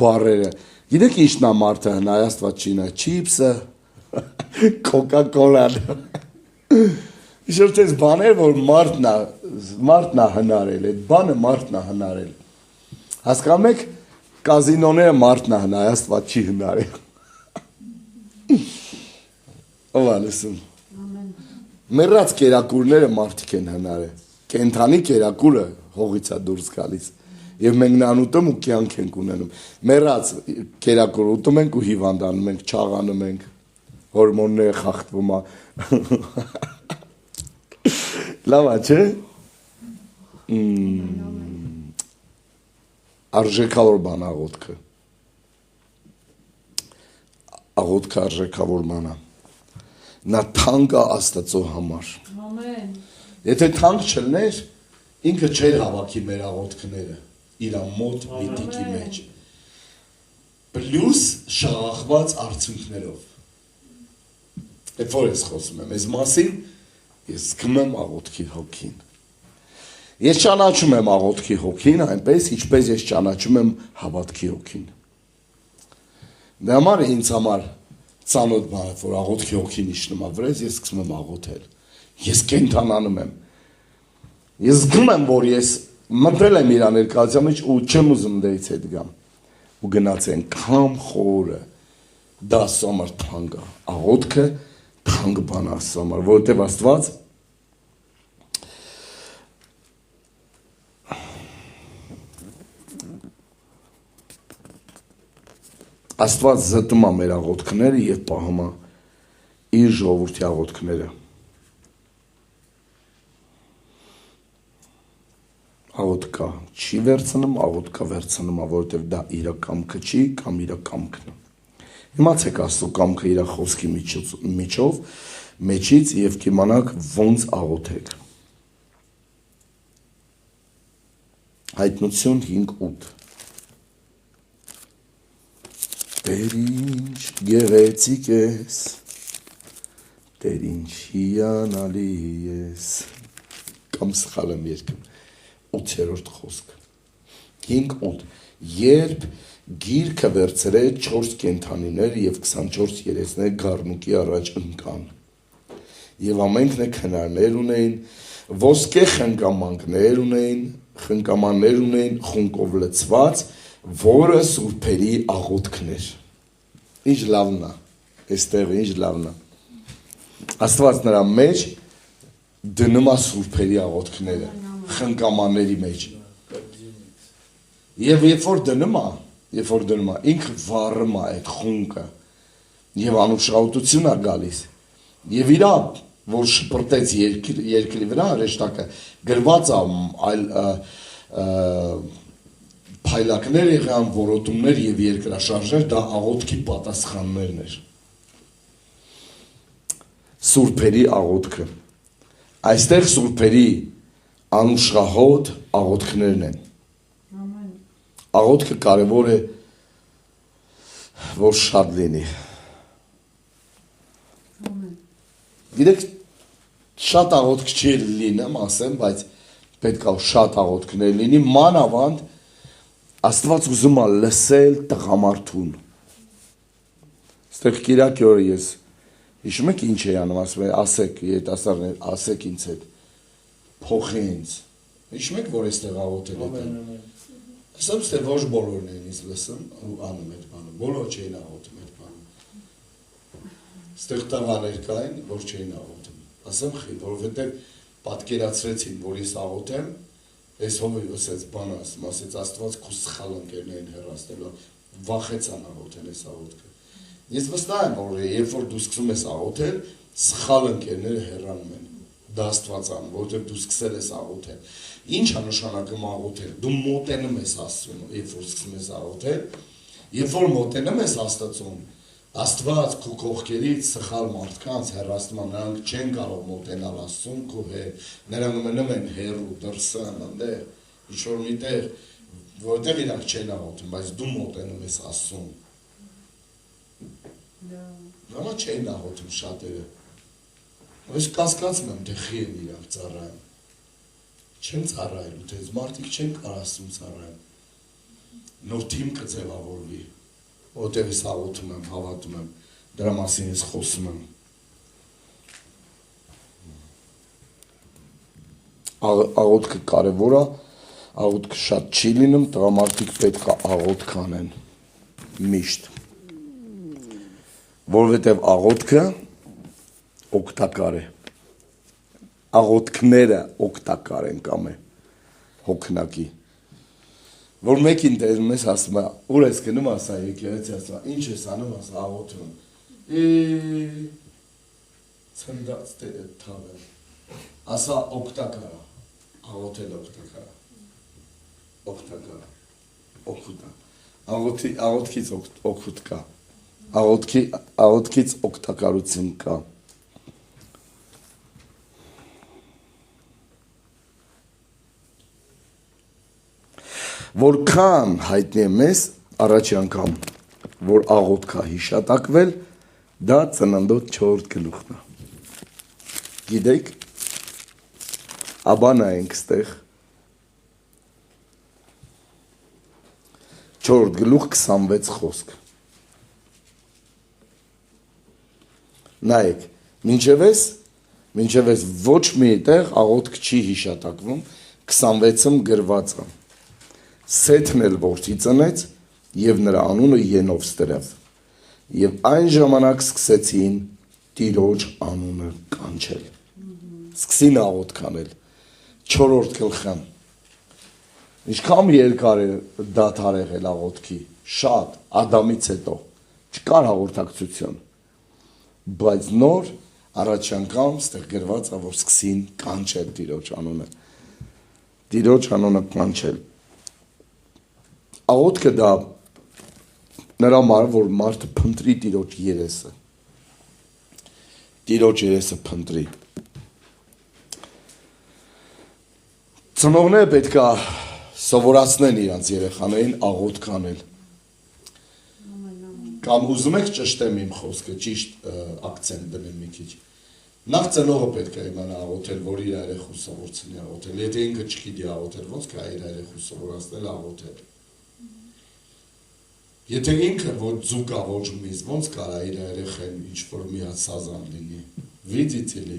բառերը, գիտեք ինչն է մարդը հնար, Աստված չի հնար, չիպսը, կոկա-կոլան, Իշորդ ես բաներ, որ մարդն է հնարել, այդ բանը մարդն է հնարել, հասկանում եք, կազինոները մարդն է հնարել, Աստված չի հնարել, ով է լսում, մեռած կերակուրները մարդիկ են հնարել, կենդանի կերակուրը հողից է դուրս գալիս, և մենք նրան ուտում ու կյանք ենք ունենում, մեռած կերակուրը ուտում ենք ու հիվանդանում ենք, չաղանում ենք, հորմոնները խախտվում է, լավ է, չէ, Արժեքավոր բան աղոթքը։ Աղոթքը արժեքավոր բան է։ Նա թանկ է Աստծո համար։ Ամեն։ Եթե թանկ չլներ, ինքը չէր հավաքի մեր աղոթքները իր մոտ միտիկի մեջ։ Պլյուս շաղախված արդյունքներով։ Այդ որ ես խոսում եմ, այս մասին ես զգում եմ աղոթքի հոգին։ Ես ճանաչում եմ աղոթքի հոգին, այնպես ինչպես ես ճանաչում եմ հավատքի հոգին։ Դե համար ինձ համար ծանոթ բան է, որ աղոթքի հոգին իջնում է վրեզ, ես սկսում եմ աղոթել։ Ես կենթանանում եմ։ Ես զգում եմ, որ ես մտել եմ իր ներկայության մեջ ու չեմ ուզում դից հետ գամ։ Ու գնաց այնքան խորը դա Աստծո համար թանկ է։ Աղոթքը թանկ բան է Աստծո համար, որովհետև Աստված զտում է մեր աղոթքները և պահում է իր ժողովրդի աղոթքները։ Աղոթքը չի վերցնում, աղոթքը վերցնում է, որովհետև դա իր կամքը չի կամ իր կամքն է։ Իմացեք Աստծո կամքը իր խոսքի մեջից և կիմանաք ոնց աղոթեք։ Հայտնություն 5:8 Տեր ինչ գեղեցիկ ես, Տեր ինչ հիանալի ես, կամ սխալ եմ երգում, 8-րդ խոսք, 5:8 Երբ գիրքը վերցրեց 4 կենդանիներ և 24 երեցներ գառնուկի առաջ ընկան, և ամենքն քնարներ ունեին, ոսկե խնկամաններ ունեին խունկով լցված, որը սուրբերի աղոթքն էր։ Ինչ լավն է, այստեղ ինչ լավն է։ Աստված նրա մեջ դնում է սուրբերի աղոթքները, խնկամանների մեջ։ Եվ երբ որ դնում է, ինքը վառում է այդ խունկը, և անուշահոտություն է գալիս։ Եվ իրա, որ շպրտեց երկրի վրա, հրեշտակը գրված է այլ փայլակներ եղան, որոտումներ և երկրաշարժեր, դա աղոթքի պատասխաններն էր։ Սուրբերի աղոթքը։ Այստեղ սուրբերի անուշահոտ աղոթքներն են։ Աղոթքը կարևոր է, որ շատ լինի։ Գիտեք, շատ աղոթք չի լինեմ, ասեմ, բայց պետք է շատ աղոթքներ լինի, մանավանդ Աստված ուզում է լսել տղամարդուն։ Ստեղ Կիրակի օրը ես հիշում եք ինչ էի անում, ասում եմ, ասեք, երիտասարդներ, ասեք ինձ հետ, փոխի ինձ։ Հիշում եք, որ այստեղ աղոթել եք։ Ասեմ, ստեղ ոչ բոլորն էին ինձ լսում ու անում այդ բանը, բոլոր չէին աղոթում այդ բանը։ Ստեղ տղաներ կային, որ չէին աղոթում։ Ասեմ, որովհետև պատկերացրեցին, որ ես աղոթեմ, այս հովի ասեց բան ասում, ասեց Աստված քո սխալ ընկերներին հեռացնելու, վախեցան աղոթել այս աղոթքը։ Ես վստահ եմ, որ երբ որ դու սկսում ես աղոթել, սխալ ընկերները հեռանում են։ Դա Աստվածան, որովհետև դու սկսել ես աղոթել։ Ինչ է նշանակում աղոթել։ Դու մոտենում ես Աստծուն, երբ որ սկսում ես աղոթել, երբ որ մոտենում ես Աստծուն, Աստված քո կողքերից սխալ մարդկանց հեռացնում, նրանք չեն կարող մոտենալ Աստծուն քո հետ, նրանք մնում են հեռու, դրսան, այնտեղ, ինչ-որ միտեղ, որտեղ իրանք չեն աղոթում, բայց դու մոտենում ես Աստծուն։ Նամա չեն աղոթում շատերը։ Ես կասկածում եմ, թե խի են իրանք ծառայում։ Չեն ծառայելու, թե մարդիկ չեն կարող Աստծուն ծառայել։ Նոր թիմ կձևավորվի։ Որտեղ ես աղոթում եմ, հավատում եմ, դրա մասին ես խոսում եմ։ Աղոթքը կարևոր է, աղոթքը շատ չի լինում, տղամարդիկ պետք է աղոթք անեն միշտ։ Որովհետև աղոթքը օգտակար է։ Աղոթքները օգտակար են կամ է հոգնակի։ Որ մեկին տեսնում ես, ասում է, ուր ես գնում, ասա, եկեղեցի, ասում է, ինչ ես անում, ասա, աղոթում եմ։ Ցնդած թավը։ Ասա օգտակար է, Աղոթել օգտակար է։ Օգտակար է։ Օգուտ է։ Աղոթքից օգուտ կա։ Աղոթքից օգտակարություն կա։ Որքան հայտնի է մեզ առաջի անգամ, որ աղոթք է հիշատակվել, դա ծննդոց 4 գլուխն է։ Գիտեք, աբա նայենք ստեղ 4 գլուխ 26 խոսք։ Նայեք, մինչև ես ոչ մի տեղ աղոթք չի հիշատակվում, 26-ում գրված է։ Սեթն էլ որդի ծնեց, և նրա անունը Ենով ստրավ, և այն ժամանակ սկսեցին Տիրոջ անունը կանչել։ Սկսին աղոթք անել, 4-րդ գլխում։ Ինչքան երկար է դադար եղել աղոթքի, շատ, Ադամից հետո, չկար հաղորդակցություն, բայց նոր առաջ անգամ ստեղ գրված է, որ սկսին կանչել Տիրոջ անունը կանչել։ Աղոթքը դա նրա որ մարդը փնտրի Տիրոջ երեսը։ Տիրոջ երեսը փնտրի։ Ծնողները պետք է սովորացնեն իրանց երեխաներին աղոթք անել։ Կամ ուզում եք ճշտեմ իմ խոսքը, ճիշտ ակցենտ դնեմ մի քիչ։ Նախ ծնողը պետք է իմանա աղոթել, որ իր երեխուն սովորեցնի աղոթել։ Եթե ինքը չգիտի աղոթել, ոնց կա իր երեխուն սովորացնել աղոթել։ Եթե ինքը ոչ ձուկա, ոչ միս, ոնց կարա իր երեխան ինչ-որ մի հատ սազան լինի, видите ли։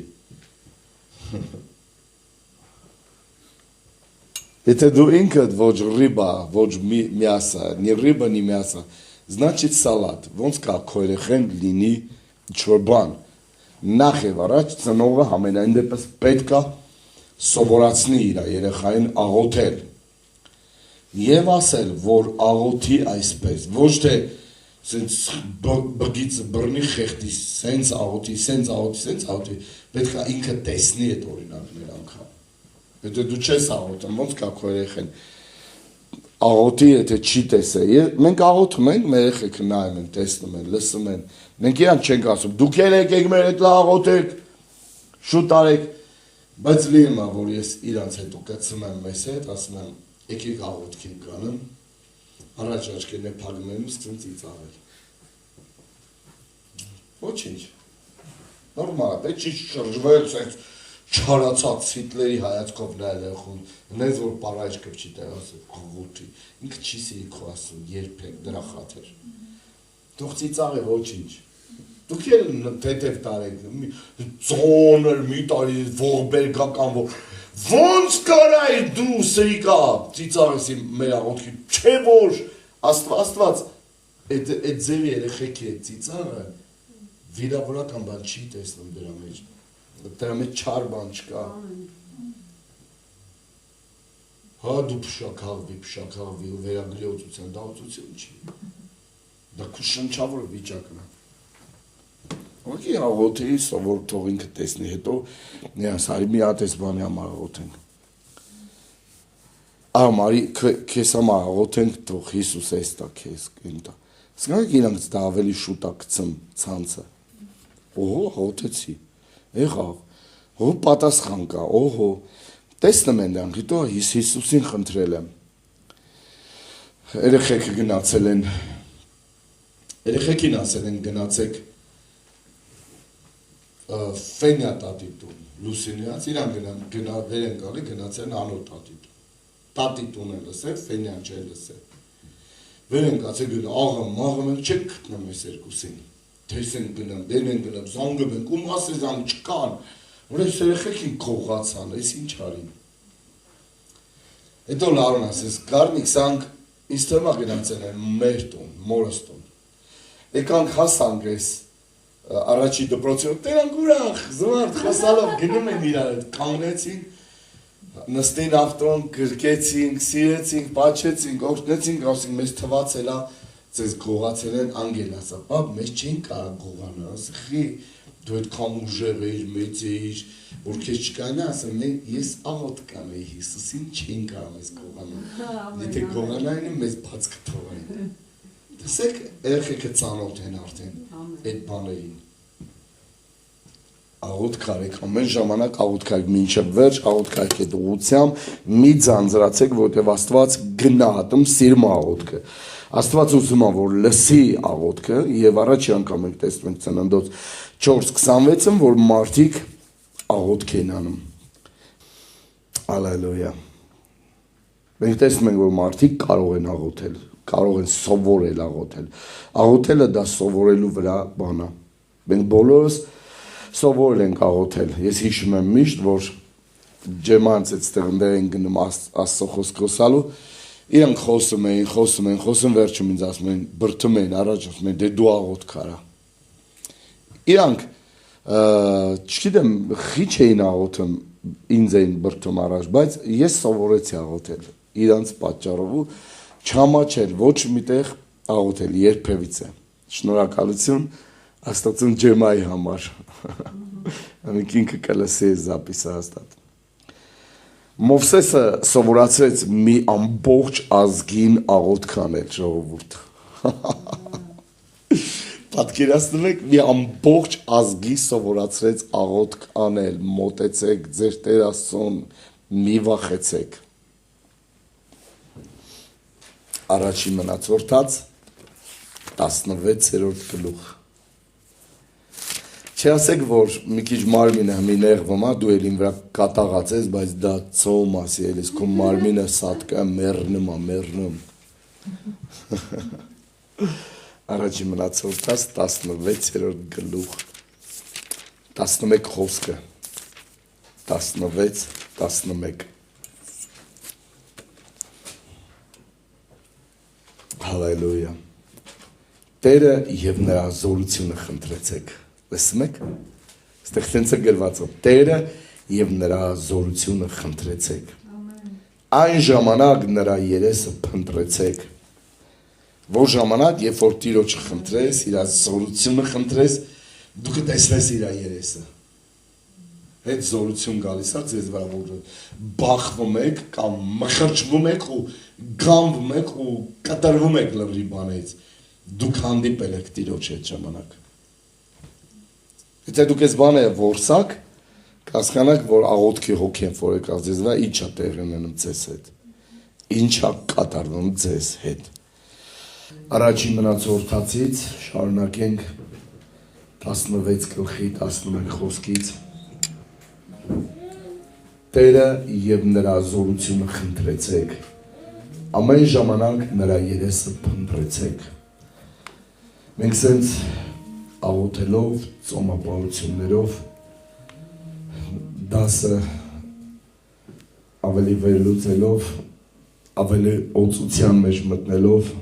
Եթե դու ինքդ ոչ ռիբա, ոչ мясо, ни рыба, ни мясо, значит салат, ոնց կա քո երեխան լինի ինչ-որ բան։ Նախ եւ առաջ ծնողը համենայն դեպս պետք է սովորացնի իր երեխային աղոթել։ Եվ ասել, որ աղոթի այսպես, ոչ թե սենց բգից բռնի խեղդի, սենց աղոթի, պետք է ինքը տեսնի այդ օրինակներ անգամ։ Եթե դու չես աղոթում, ոնց կա քո երեխան աղոթի, եթե չի տեսել։ Մենք աղոթում ենք, մեր երեխեքը նայում են, տեսնում են, լսում են։ Մենք իրանք չենք ասում, դուք եկեք մեր հետ աղոթեք, շուտ արեք, բայց լիում է, որ ես իրանց հետո կծում եմ մեզ հետ, ասում եմ եկեք աղոթք ենք անում, առաջ աչքերն է փակում եմ, սկսում ծիծաղել։ Ոչինչ, նորմալ է, պետք չի շրջվել, սենց չարացած Հիտլերի հայացքով նայել երեխուն, նենց որ պարայճկով չի տեղասել, աղոթի, ինքը չի սիրի քո ասում, երբեք դրա խաթր։ Թող ծիծաղի ոչինչ։ Դուք էլ թեթև տարեք, ծոներ մի տարի ողբերգական, ոնց կարայ դու սրիկա ծիծաղեսի մեր աղոթքի, չէ որ Աստված այդ ձեր երեխեքի այդ ծիծաղը վիրավորական բան չի տեսնում դրա մեջ չար բան չկա։ Հա դու փշակաղվի ու վերագրի օծության, դա օծություն չի։ Դա քո շնչավոր վիճակն է։ Ոքի աղոթի սովոր թող ինքը տեսնի, հետո նրանց հարի մի հատ էս բանի համար աղոթենք։ Մարի քեզ համար աղոթենք, թող Հիսուս էս տա քեզ ինտա։ Սկանք իրանք դա ավելի շուտ է գցում ցանցը։ Օհո, աղոթեցի։ Եղավ։ Հո պատասխան կա, օհո։ Տեսնում են դրանք, հետո Հիսուսին խնդրել եմ։ Երեխեքը գնացել են։ Երեխեքին ասել են գնացեք Ֆենյա տատի տուն, Լուսինյաց, իրան վեր են գալի, գնացեն անոր տատի տուն։ Տատի տուն է լսել, Ֆենյան չէ լսել։ Վեր են գացել գնա, աղը, մաղը մենք չեք գտնում ես երկուսին։ Թես են գնամ, դեն են գնամ, զանգում ենք, ում ասես ան չկան, որ ես երեխեքին կողացան, ես ինչ արին։ Հետո լարուն ասես, կարնիկ սանք, ինձ թեմա գնացել են մեր տուն, մորս տուն։ Եկանք հասանք ես առաջի դպրոցի, տերանք ուրախ, զվարդ, խոսալով, գնում են իրար, կանգնեցին, նստին ավտոն, գրկեցինք, սիրեցինք, պաչեցինք, օգնեցինք, ասենք մեզ թվացել է, Ձեզ գողացել են անգել ասա, բաբ, մեզ չեն կարող գողանալ, ասա, խի, դու այդքան ուժեղ էիր, մեծ էիր, որ քեզ չկանա, ասա, ես աղոտ կանեի Հիսուսին, չեն կարող մեզ գողանալ, եթե գողանային են, մեզ բաց կթողային, տեսեք, երեխեքը ծանոթ են արդեն, այդ բաներին, աղոտ կարեք, ամեն ժամանակ աղոտ կարեք, մինչև վերջ աղոտ կարեք այդ ուղղությամբ, մի ձանձրացեք, որտև Աստված գնահատում սիրում աղոտքը, Աստված ուզում է, որ լսի աղոթքը, եւ առաջի անգամ ենք տեսնում ենք Ծննդոց 4:26-ում, որ մարդիկ աղոթք են անում։ Ալելույա։ Մենք տեսնում ենք, որ մարդիկ կարող են աղոթել, կարող են սովորել աղոթել։ Աղոթելը դա սովորելու վրա բան է։ Մենք բոլորս սովորել ենք աղոթել։ Ես հիշում եմ միշտ, որ ջեմանց այդտեղ են գնում Աստծո խոսք խոսալու, իրանք խոսում էին, վերջում ինձ ասում են, բրդում էին, առաջ ասում են, դե դու աղոթք արա։ Իրանք, չգիտեմ, խիչ էին աղոթում, ինձ էին բրդում առաջ, բայց ես սովորեցի աղոթել իրանց պատճառով ու չհամաչել ոչ միտեղ աղոթել երբևիցե։ Շնորհակալություն Աստծուն ջեմայի համար։ Ամենք ինքը կլսի այս զապիսը հաստատ։ Մովսեսը սովորացրեց մի ամբողջ ազգին աղոթք անել, ժողովուրդ։ Պատկերացնում եք, մի ամբողջ ազգի սովորացրեց աղոթք անել, մոտեցեք, ձեր Տեր Աստծուն մի վախեցեք։ Առաջի մնացորդաց 16-րդ գլուխ։ Չասեք, որ մի քիչ մարմինը մի նեղվում է, դու էլին վրա կատաղած ես, բայց դա ծոմ ասի, էլ ես քո մարմինը սատկա մեռնում է, մեռնում։ Առաջի մնացորդաց 16-րդ գլուխ 11 խոսքը 16-11 Հալելույա Տերը և նրա զորությունը խնդրեցեք Լսում եք Ստեղ տենց է գրված Տերը և նրա զորությունը խնդրեցեք Այն ժամանակ նրա երեսը փնտրեցեք Որ ժամանակ, երբ որ Տիրոջը խնդրես, իր զորությունը խնդրես, դու կտեսնես իր երեսը։ Այդ զորություն գալիս է ձեզ վրա, որ բախվում եք կամ մխրճվում եք ու գանվում եք ու կտրվում եք լրի բանից, դուք հանդիպել եք Տիրոջ այդ ժամանակ։ Եթե դուք այս բանը որսակ, կհասկանաք, որ աղոթքի հոգին որ եկավ ձեզ վրա, ինչ է տեղի ունենում ձեզ հետ։ Ինչ է կատարվում ձեզ հետ։ Առաջին մնացորդացից շարունակենք 16 գլխի 11 խոսքից Տերը և նրա զորությունը խնդրեցեք ամեն ժամանակ նրա երեսը փնտրեցեք մենք սենց աղոթելով ծոմապահություններով դասը ավելի վերլուծելով ավելի օծության մեջ մտնելով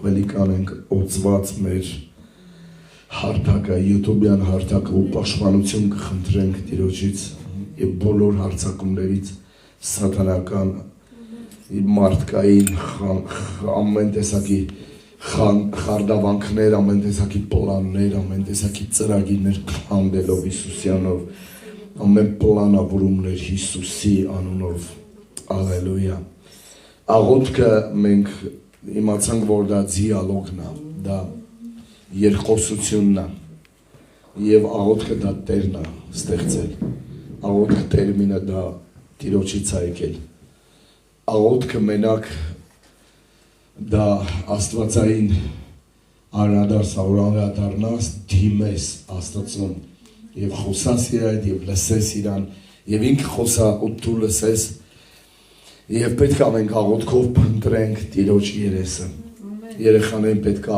ավելի կանենք օծված մեր հարթակը, յութուբյան հարթակը ու պաշտպանություն կխնդրենք Տիրոջից և բոլոր հարցակումներից սատանական մարդկային ամեն տեսակի խարդավանքներ, ամեն տեսակի պլաններ, ամեն տեսակի ծրագիրներ քանդելով Հիսուսյանով, ամեն պլանավորումներ Հիսուսի անունով, ալելույա։ Աղոթքը մենք իմացանք, որ դա դիալոգն է, դա երկխոսությունն է, և աղոթքը դա Տերն է ստեղծել, աղոթքը տերմինը դա Տիրոջից է եկել, աղոթքը մենակ դա աստվածային արնադարս անդրադառնաս, դիմես Աստծուն և խոսաս իր այդ և լսես իրան և ինքը խոսա ու դու լսես Եվ պետք է մենք աղոթքով փնտրենք Տիրոջ երեսը։ Երեխաներին պետք է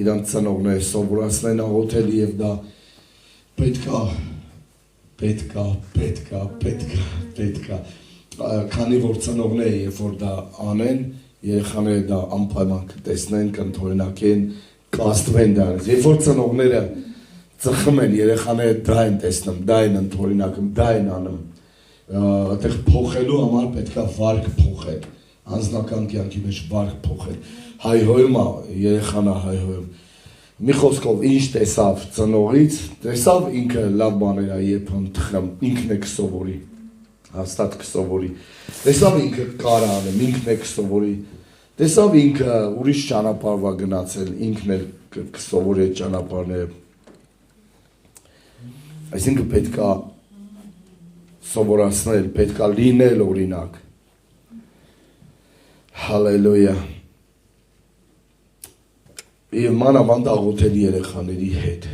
իրանց ծնողները սովորացնեն աղոթել եւ դա պետք է քանի որ ծնողները երբ որ դա անեն, երեխաները դա անպայման կտեսնեն, կընդօրինակեն, կաստվեն դրանից։ Երբ որ ծնողները ծխում են, երեխաները դա են տեսնում, դա են ընդօրինակում, դա են անում այդտեղ փոխելու համար պետք է վարկ փոխել, անձնական կյանքի մեջ վարկ փոխել։ հայհոյում է, երեխան է հայհոյում։ Մի խոսքով ինչ տեսավ ծնողից, տեսավ ինքը լավ բաներ է երբան թխեմ, ինքն է կսովորի, հաստատ կսովորի։ Տեսավ ինքը կարա անեմ, ինքն է կսովորի։ Տեսավ ինքը ուրիշ ճանապարհ է գնացել, ինքն է կսովորի այդ ճանապարհները։ Այսինքն պետք է սովորացնել, պետք է լինել օրինակ։ Հալելույա։ Եվ մանավանդ աղոթել երեխաների հետ։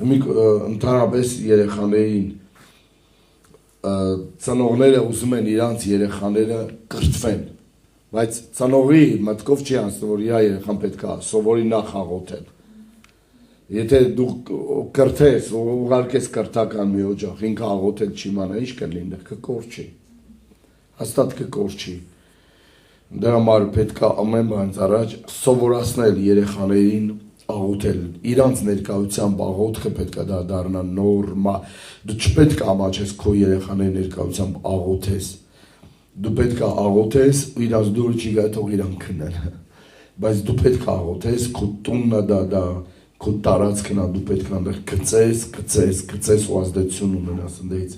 Ընդհանրապես երեխաներին ծնողները ուզում են իրանց երեխաները կրթվեն, բայց ծնողի մտքով չի անցնում, որ իր երեխան պետք է սովորի նախ աղոթել։ Եթե դու կրթես, ուղարկես կրթական մի օջախ, ինքը աղոթել չիմանա, ինչ կլինի, կկորչի։ Հաստատ կկորչի։ Դրա համար պետք է ամեն բանից առաջ սովորացնել երեխաներին աղոթել, իրանց ներկայությամբ աղոթքը պետք է դա դառնա նորմա, դու չպետք է ամաչես քո երեխաների ներկայությամբ աղոթես, դու պետք է աղոթես, իրանց դուրը չի գա, թող իրան քնեն, բայց դու պետք է աղոթես, քո տունն է դա, քո տարածքն է, դու պետք է այնտեղ գծես ու ազդեցություն ունենաս այնտեղից։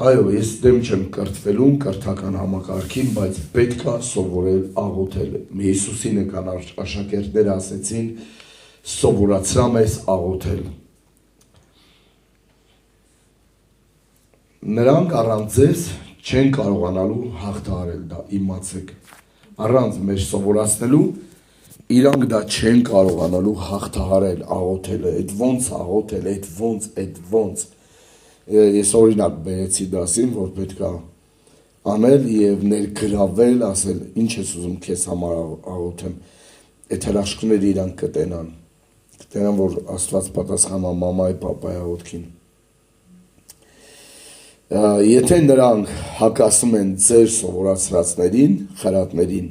Այո, ես դեմ չեմ կրթվելուն, կրթական համակարգին, բայց պետք է սովորել աղոթել։ Հիսուսի նկան աշակերտները ասեցին, սովորացրա մեզ աղոթել։ Նրանք առանց ձեզ չեն կարողանալու հաղթահարել, դա իմացեք։ Առանց մեր սովորացնելու, իրանք դա չեն կարողանալու հաղթահարել, աղոթելը, այդ ոնց աղոթել, այդ ոնց։ Ես օրինակ բերեցի դասին, որ պետք է անել և ներգրավել, ասել, ինչ ես ուզում քեզ համար աղոթեմ, այդ հրաշքները իրանք կտենան, որ Աստված պատասխանա մամայի, պապայի աղոթքին։ Եթե նրանք հակասում են ձեր սովորացրածներին, խրատներին,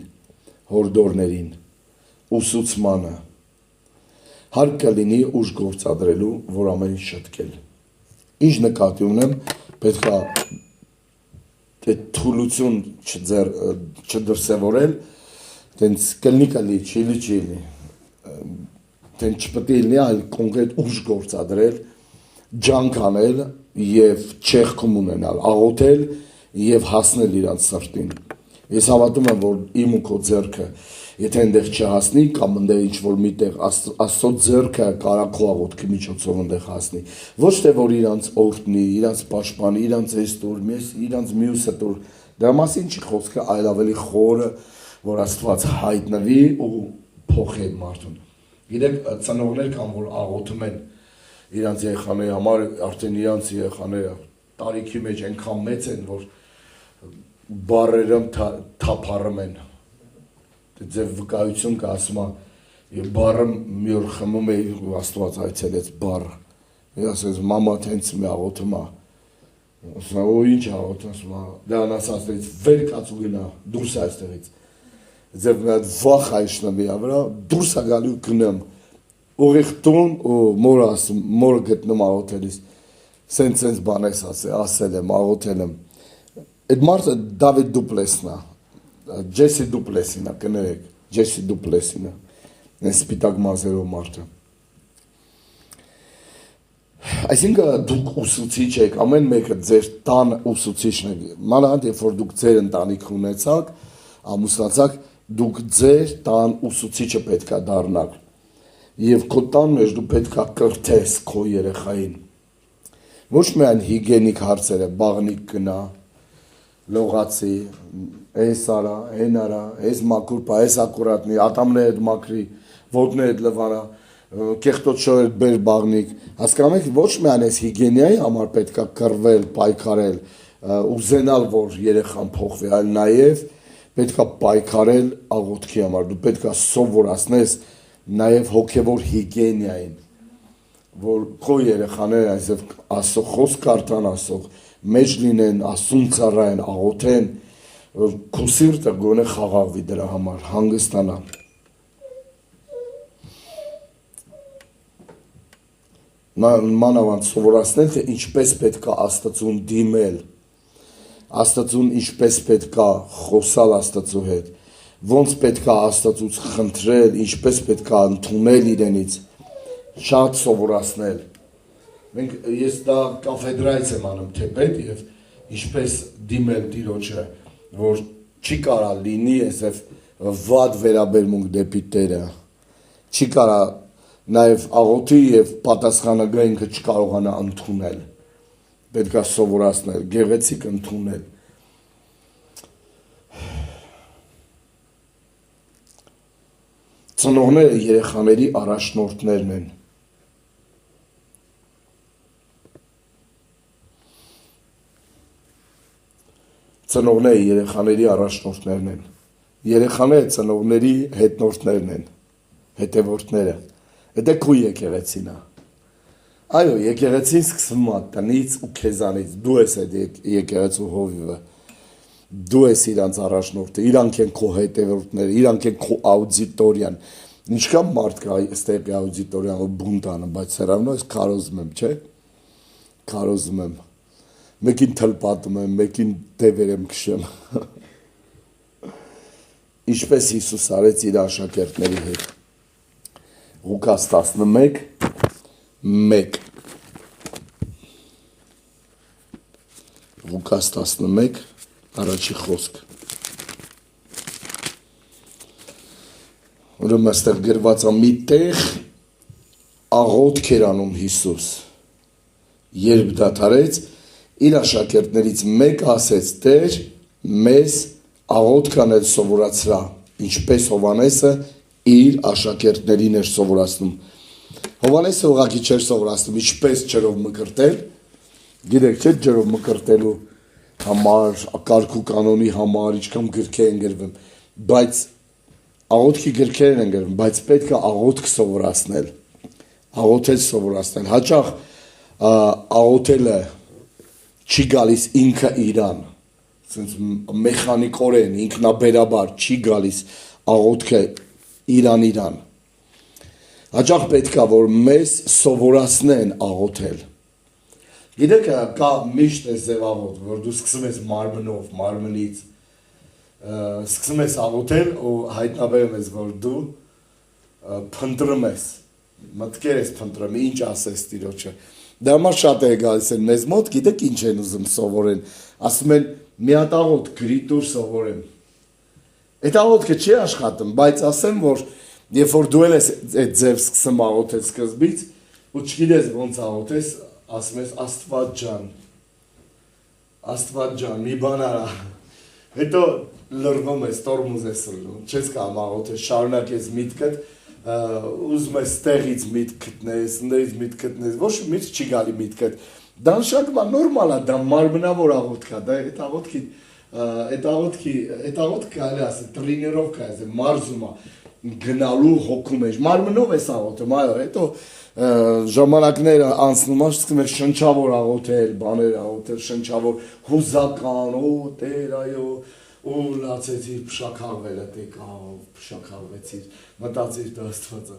հորդորներին, ուսուցմանը, հարկ կլինի ուժ գործադրելու, որ ամեն ինչ շտկել։ Ինչ նկատի ունեմ, պետք է այդ թուլություն չդրսևորել, տենց կլնի, չիլի, տենց չպետք է լինի, այլ կոնկրետ ուժ գործադրել, ջանք անել և չեղքում ունենալ, աղոթել և հասնել իրանց սրտին։ Ես հավատում եմ, որ իմ ու քո ձեռքը, եթե այնտեղ չհասնի, կամ այնտեղ ինչ-որ միտեղ Աստծո ձեռքը կարա քո աղոթքի միջոցով այնտեղ հասնի։ Ոչ թե որ իրանց օրհնի, իրանց պաշտպանի, իրանց էս տուր, իրանց մյուսը տուր, դրա մասին չի խոսքը, այլ ավելի խորը, որ Աստված հայտնվի ու փոխի այդ մարդուն։ Գիտեք, ծնողներ կան, որ աղոթում են իրանց երեխաների համար, արդեն իրանց երեխաները տարիքի մեջ այնքան մեծ են, որ բառերում թափառում են։ Ձեր վկայություն կա, ասում է, բառը մի օր խմում էի ու Աստված այցելեց բառը։ Ես ասեց, մամա տենց մի աղոթում է։ Ասում է, ինչ աղոթում, ասում է, դա անասանցներից վեր կաց ու գնա, դուրս է այստեղից։ Ձեր մի հատ վախ հայշնվի ավրա, դուրս է գալի ու գնեմ։ Ուղիղ տուն ու մորը գտնում աղոթելիս, սենց բան ես ասել եմ, աղոթել եմ։ Այդ մարդը Դավիթ Դուպլեսն է, Ջեսի Դուպլեսին է, կներեք, Ջեսի Դուպլեսին է, այն սպիտակ մազերով մարդը։ Այսինքն դուք ուսուցիչ եք, ամեն մեկը ձեր տան ուսուցիչն եք, մանավանդ երբ որ դուք ձեր ընտանիք ունեցաք, ամուսնացաք, դուք ձեր տան ուսուցիչը պետք է դառնաք։ Եվ քո տան մեջ դու պետք է կրթես քո երեխային։ Ոչ միայն հիգիենիկ հարցերը, բաղնիկ գնա, լողացի, էս արա, հեն արա, էս մաքուր պա, էս ակուրատնի, ատամները հետ մաքրի, ոտները հետ լվանա, կեղտոտ շորեր բեր բաղնիկ, հասկանում եք, ոչ միայն այս հիգիենիայի համար պետք է կռվել, պայքարել, ուզենալ, որ երեխան փոխվի, այլ նաև պետք է պայքարել աղոթքի համար, դու պետք է սովորացնես նաև հոգևոր հիգիենիային, որ քո երեխաները այսպես Աստծո խոսք կարդան, Աստծո մեջ լինեն, Աստծուն ծառայեն, աղոթեն, որ քո սիրտը գոնե խաղաղվի դրա համար, հանգստանա։ Մանավանդ սովորացնել, թե ինչպես պետք է Աստծուն դիմել, Աստծուն ինչպես պետք է խոսալ Աստծու հետ, ոնց պետք է Աստծուց խնդրել, ինչպես պետք է ընդունել իրենից, շատ սովորացնել։ Ես դա կաֆեդրայից եմ անում թեպետ եւ ինչպես դիմել Տիրոջը, որ չի կարա լինի այսպես վատ վերաբերմունք դեպի Տերը, չի կարա նաեւ աղոթի եւ պատասխանագա ինքը չկարողանա ընդունել, պետք է սովորացնել, գեղեցիկ ընդունել։ Ծնողները երեխաների առաջնորդներն են։ Ծնողները երեխաների առաջնորդներն են։ Երեխաները ծնողների հետնորդներն են, հետևորդները։ Դա քո եկեղեցին է։ Այո, եկեղեցին սկսվում է տնից ու քեզանից։ Դու ես այդ եկեղեցու հովիվը։ Դու ես իրանց առաջնորդը, իրանք են քո հետևորդները, իրանք են քո աուդիտորիան։ Ինչքան մարդ կա այստեղ աուդիտորիան ու բունտանը, բայց հեռանում ես քարոզում եմ, չէ՞։ Քարոզում եմ։ Մեկին թլպատում եմ, մեկին դևեր եմ քշում։ Ինչպես Հիսուս արեց իր աշակերտների հետ։ Ղուկաս 11:1 Ղուկաս 11 առաջի խոսք։ Ուրեմն այստեղ գրված է մի տեղ աղոթք էր անում Հիսուս։ Երբ դադարեց, իր աշակերտներից մեկը ասեց. Տեր, մեզ աղոթք անել սովորացրա, ինչպես Հովհաննեսը իր աշակերտներին էր սովորացնում։ Հովհաննեսը ուղղակի չէր սովորացնում, ինչպես ջրով մկրտել, գիտեք չէ, ջրով մկրտելու համար, կարգ ու կանոնի համար, ինչքան գրքեր են գրվում, բայց աղոթքի գրքեր են գրվում, բայց պետք է աղոթք սովորացնել, աղոթել սովորացնել, հաճախ աղոթելը չի գալիս ինքը իրան, մեխանիկորեն, ինքնաբերաբար չի գալիս աղոթքը իրան։ Հաճախ պետք է, որ մեզ սովորացնեն աղոթել։ Գիտեք, կա միշտ է ձևավոր, որ դու սկսում ես մարմնով, մարմնից, սկսում ես աղոթել ու հայտնաբերում ես, որ դու փնտրում ես, մտքեր ես փնտրում, ինչ ասես Տիրոջը։ Դա համար շատ է գալիս են մեզ մոտ, գիտեք ինչ են ուզում սովորեն, ասում են մի հատ աղոթք գրի տուր սովորեմ։ Այդ աղոթքը չի աշխատում, բայց ասեմ, որ երբ որ դու ես այդ ձև սկսում աղոթել սկզբից ու չգիտես ոնց աղոթես, ասում ես Աստված ջան, մի բան արա։ Հետո լրվում ես, տորմուզ ես լրվում, չես կարող աղոթել, շարունակես միտքդ, ուզում ես տեղից միտք գտնես, ընդերից միտք գտնես, ոչ միտք չի գալի միտքդ։ Դա նշանակում նորմալ է, դա մարմնավոր աղոթք է, դա այդ աղոթքը կարելի ասել, տրեներովկա է, մարզում է, գնալու հոգու մեջ, մարմնով ես աղոթում, այո, հետո ժամանակները անցնում է, սկսում ես շնչավոր աղոթել, բաներ աղոթել, շնչավոր, հուզական, Տեր, այո, ու լացեցիր, փշաքաղվելը տեկավ, փշաքաղվեցիր, մտածիր դա Աստվածը։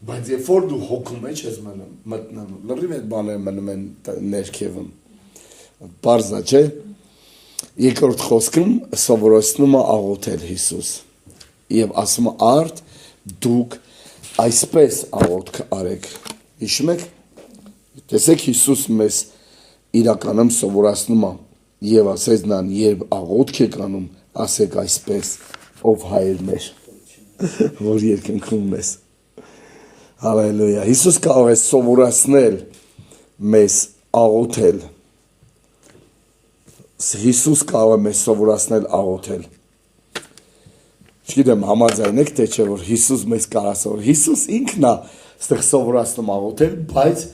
Բայց երբ որ դու հոգու մեջ ես մտնում, լրիվ այդ բաները մնում են ներքևում։ Պարզ է, չէ՞։ Երկրորդ խոսքում սովորեցնում է աղոթել Հիսուս։ Եվ ասում է արդ դուք այսպես աղոթք արեք։ Հիշում եք։ Տեսեք Հիսուս մեզ իրականում սովորացնում է եւ ասեց նրան, երբ աղոթք եք անում, ասեք այսպես, ով Հայր մեր, որ երկնքում ես։ Հալելույա։ Հիսուս կարող է սովորացնել մեզ աղոթել։ Հիսուս կարող է մեզ սովորացնել աղոթել։ Չգիտեմ, համաձայն եք թե չէ, որ Հիսուս մեզ կարող է սովորել։ Հիսուս ինքն է այստեղ սովորացնում աղոթել, բայց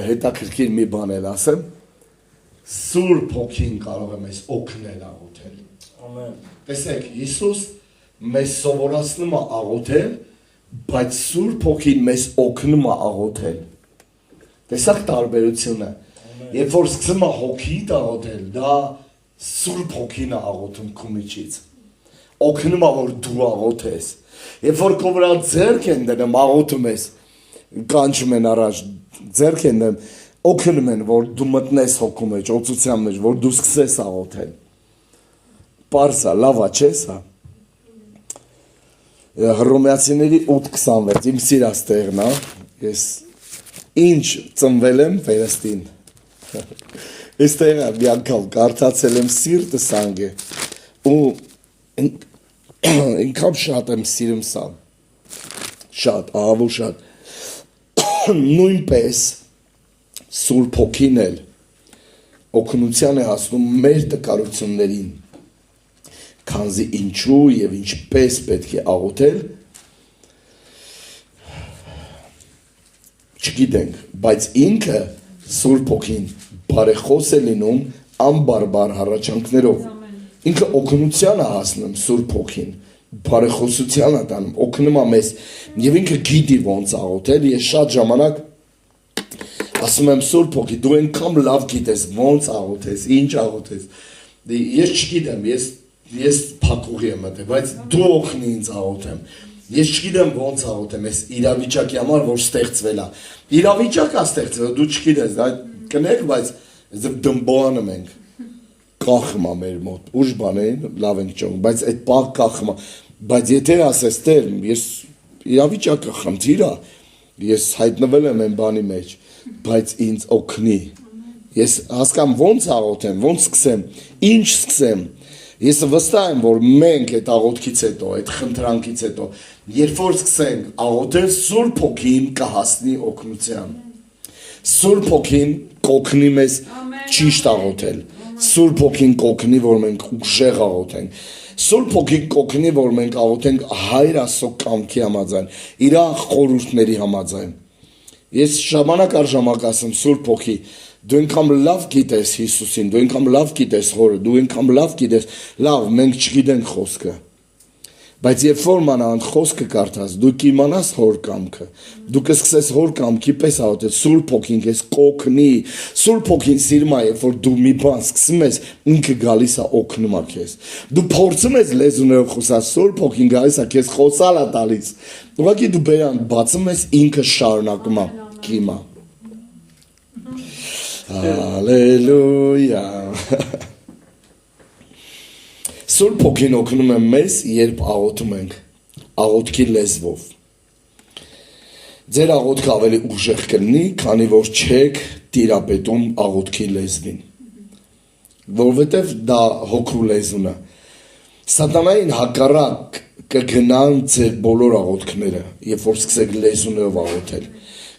հետաքրքիր մի բան էլ ասեմ, Սուրբ Հոգին կարող է մեզ օգնել աղոթել։ Ամեն։ Տեսեք, Հիսուս մեզ սովորացնում է աղոթել, բայց Սուրբ Հոգին մեզ օգնում է աղոթել։ Տեսակ տարբերությունը։ Երբ որ սկսում է հոգիդ աղոթել, դա Սուրբ Հոգին է աղոթում քո միջից։ Օգնում է, որ դու աղոթես։ Երբ որ քո վրա ձեռք են դնում, աղոթում ես, կանչում են առաջ, ձեռք են դնում, օգնում են, որ դու մտնես հոգու մեջ, օծության մեջ, որ դու սկսես աղոթել։ Պարզ է, լավ է, չէ՞, սա։ Հռոմեացիների 8:26, իմ սիրած տեղն է, ես ինչ ծնվել եմ վերստին։ Այս տեղը մի անգամ կարդացել եմ, սիրտս անգ է, ու ինքան շատ եմ սիրում սա, շատ, ահավոր շատ, նույնպես Սուրբ Հոգին էլ օգնության է հասնում մեր տկարություններին, քանզի ինչու եւ ինչպես պետք է աղոթել, չգիտենք, բայց ինքը Սուրբ Հոգին բարեխոս է լինում անբարբար հառաչանքներով, ինքը օգնության է հասնում Սուրբ Հոգին, բարեխոսության է տանում, օգնում է մեզ եւ ինքը գիտի ոնց աղոթել, ես շատ ժամանակ ասում եմ Սուրբ Հոգի, դու այնքան լավ գիտես ոնց աղոթես, ինչ աղոթես, ես չգիտեմ, ես փակուղի եմ մտել, բայց դու օգնի ինձ աղոթեմ, ես չգիտեմ ոնց աղոթեմ, ես իրավիճակի համար, որ ստեղծվել է, իրավիճակ է ստեղծվել, դու չգիտես, կնեք, բայց դմբոանում ենք, կախում է մեր մոտ, ուժ բաներին, լավ ենք ճոնում, բայց այդ պահ կախում է, բայց եթե ասես տեր, ես իրավիճակը խնդիր է, ես հայտնվել եմ այն բանի մեջ, բայց ինձ օգնի, ես հասկամ ոնց աղոթեմ, ոնց սկսեմ, ինչ սկսեմ, ես վստահ եմ, որ մենք այդ աղոթքից հետո, այդ խնդրանքից հետո, երբ որ սկսենք աղոթել, Սուրբ Հոգին կհասնի օգնության, Սուրբ Հոգին կօգնի մեզ ճիշտ աղոթել, Սուրբ Հոգին կօգնի, որ մենք ուժեղ աղոթենք, Սուրբ Հոգին կօգնի, որ մենք աղոթենք Հայր Աստծո կամքի համաձայն, իր խորհուրդների համաձայն։ Ես ժամանակ առ ժամանակ ասում Սուրբ Հոգի, դու այնքան լավ գիտես Հիսուսին, դու այնքան լավ գիտես Հորը, դու այնքան լավ գիտես, լավ, մենք չգիտենք խոսքը։ Բայց երբ որ մանավանդ խոսքը կարդաս, դու կիմանաս Հոր կամքը, դու կսկսես Հոր կամքի պես աղոթել, Սուրբ Հոգին քեզ կօգնի, Սուրբ Հոգին սիրում է, երբ որ դու մի բան սկսում ես, ինքը գալիս է օգնում է քեզ։ Դու փորձում ես լեզուներով խոսալ, Սուրբ Հոգին գալիս է քեզ խոսալ է տալիս։ Ուղղակի դու բերան բացում ես, ինքը շարունակում է կիմա։ Հալելույա։ Սուրբ Հոգին օգնում է մեզ, երբ աղոթում ենք, աղոթքի լեզվով։ Ձեր աղոթքը ավելի ուժեղ կլինի, քանի որ չեք տիրապետում աղոթքի լեզվին։ Որովհետև դա հոգու լեզուն է։ Սատանային հակառակ կգնան ձեր բոլոր աղոթքները, երբ որ սկսեք լեզուներով աղոթել։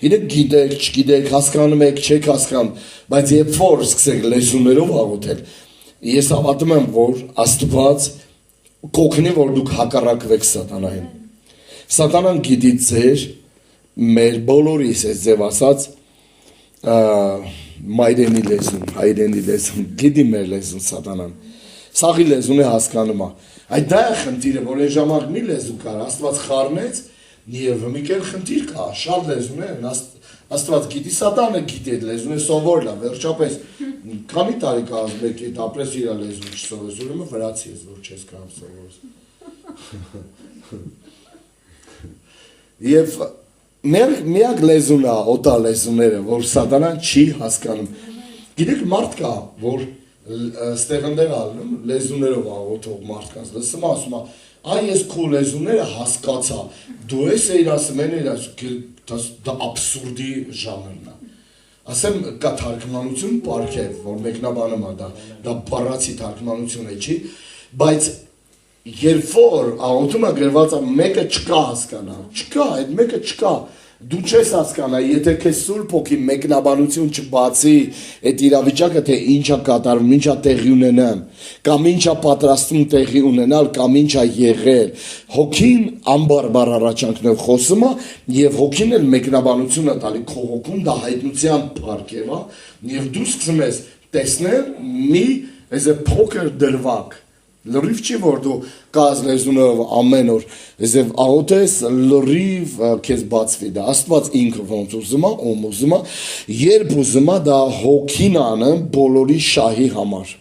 Իրեք գիտեք, չգիտեք, հասկանում եք, չեք հասկանում, բայց երբ որ սկսեք լեզուներով աղոթել, ես հավատում եմ, որ Աստված կօգնի, որ դուք հակառակվեք սատանային։ Սատանան գիտի ձեր, մեր բոլորիս է ձև ասած, մայրենի լեզուն, հայրենի լեզուն, գիտի մեր լեզուն սատանան։ Սաղի լեզուն է հասկանում է։ Այդ դա է խնդիրը, որ այն ժամանակ մի լեզու կար, Աստված խառնեց, եւ մի կեր խնդիր կա, շատ լեզուներ, Աստված գիտի, սատանը գիտի այդ լեզուն, սովորել է, վերջապես քանի տարի կա մեկ այդ ապրես իր լեզուն չսովորես, ուրեմն վրացի ես, որ չես կարող սովորես։ Եվ միակ լեզուն է, օտա լեզուները, որ սատանան չի հասկանում։ Գիտեք, մարդ կա, որ ստեղնդեր ալնում, լեզուներով աղոթող մարդկանց, լսում ասում է, այ ես քո լեզուները հասկացա, դու ես էիր ասում, այն էիր ասում, դա աբսուրդի ժանրն է։ Ասեմ, կա թարգմանություն պարգև, որ մեկնաբանում է դա բառացի թարգմանություն է, չի, բայց երբ որ աղոթում է գրված է, մեկը չկա հասկանա, չկա, այդ մեկը չկա, դու չես հասկանա, եթե քեզ Սուրբ Հոգի մեկնաբանություն չբացի այդ իրավիճակը, թե ինչա կատարվում, ինչա տեղի ունենան, կամ ինչա պատրաստում տեղի ունենալ, կամ ինչա եղել, Հոգին անբարբար առաջանքներով խոսում է, եւ Հոգին էլ մեկնաբանություն է տալի քո հոգում, դա հայտնության պարգև է, եւ դու սկսում ես տեսնել մի այս փոքր դրվագ լրիվ չի, որ դու կազ լեզունով ամեն օր եվ աղոթես լրիվ քեզ բացվի դա, Աստված ինքը ոնց ուզում է, ում ուզում է, երբ ուզում է դա հոգին անը բոլորի շահի համար։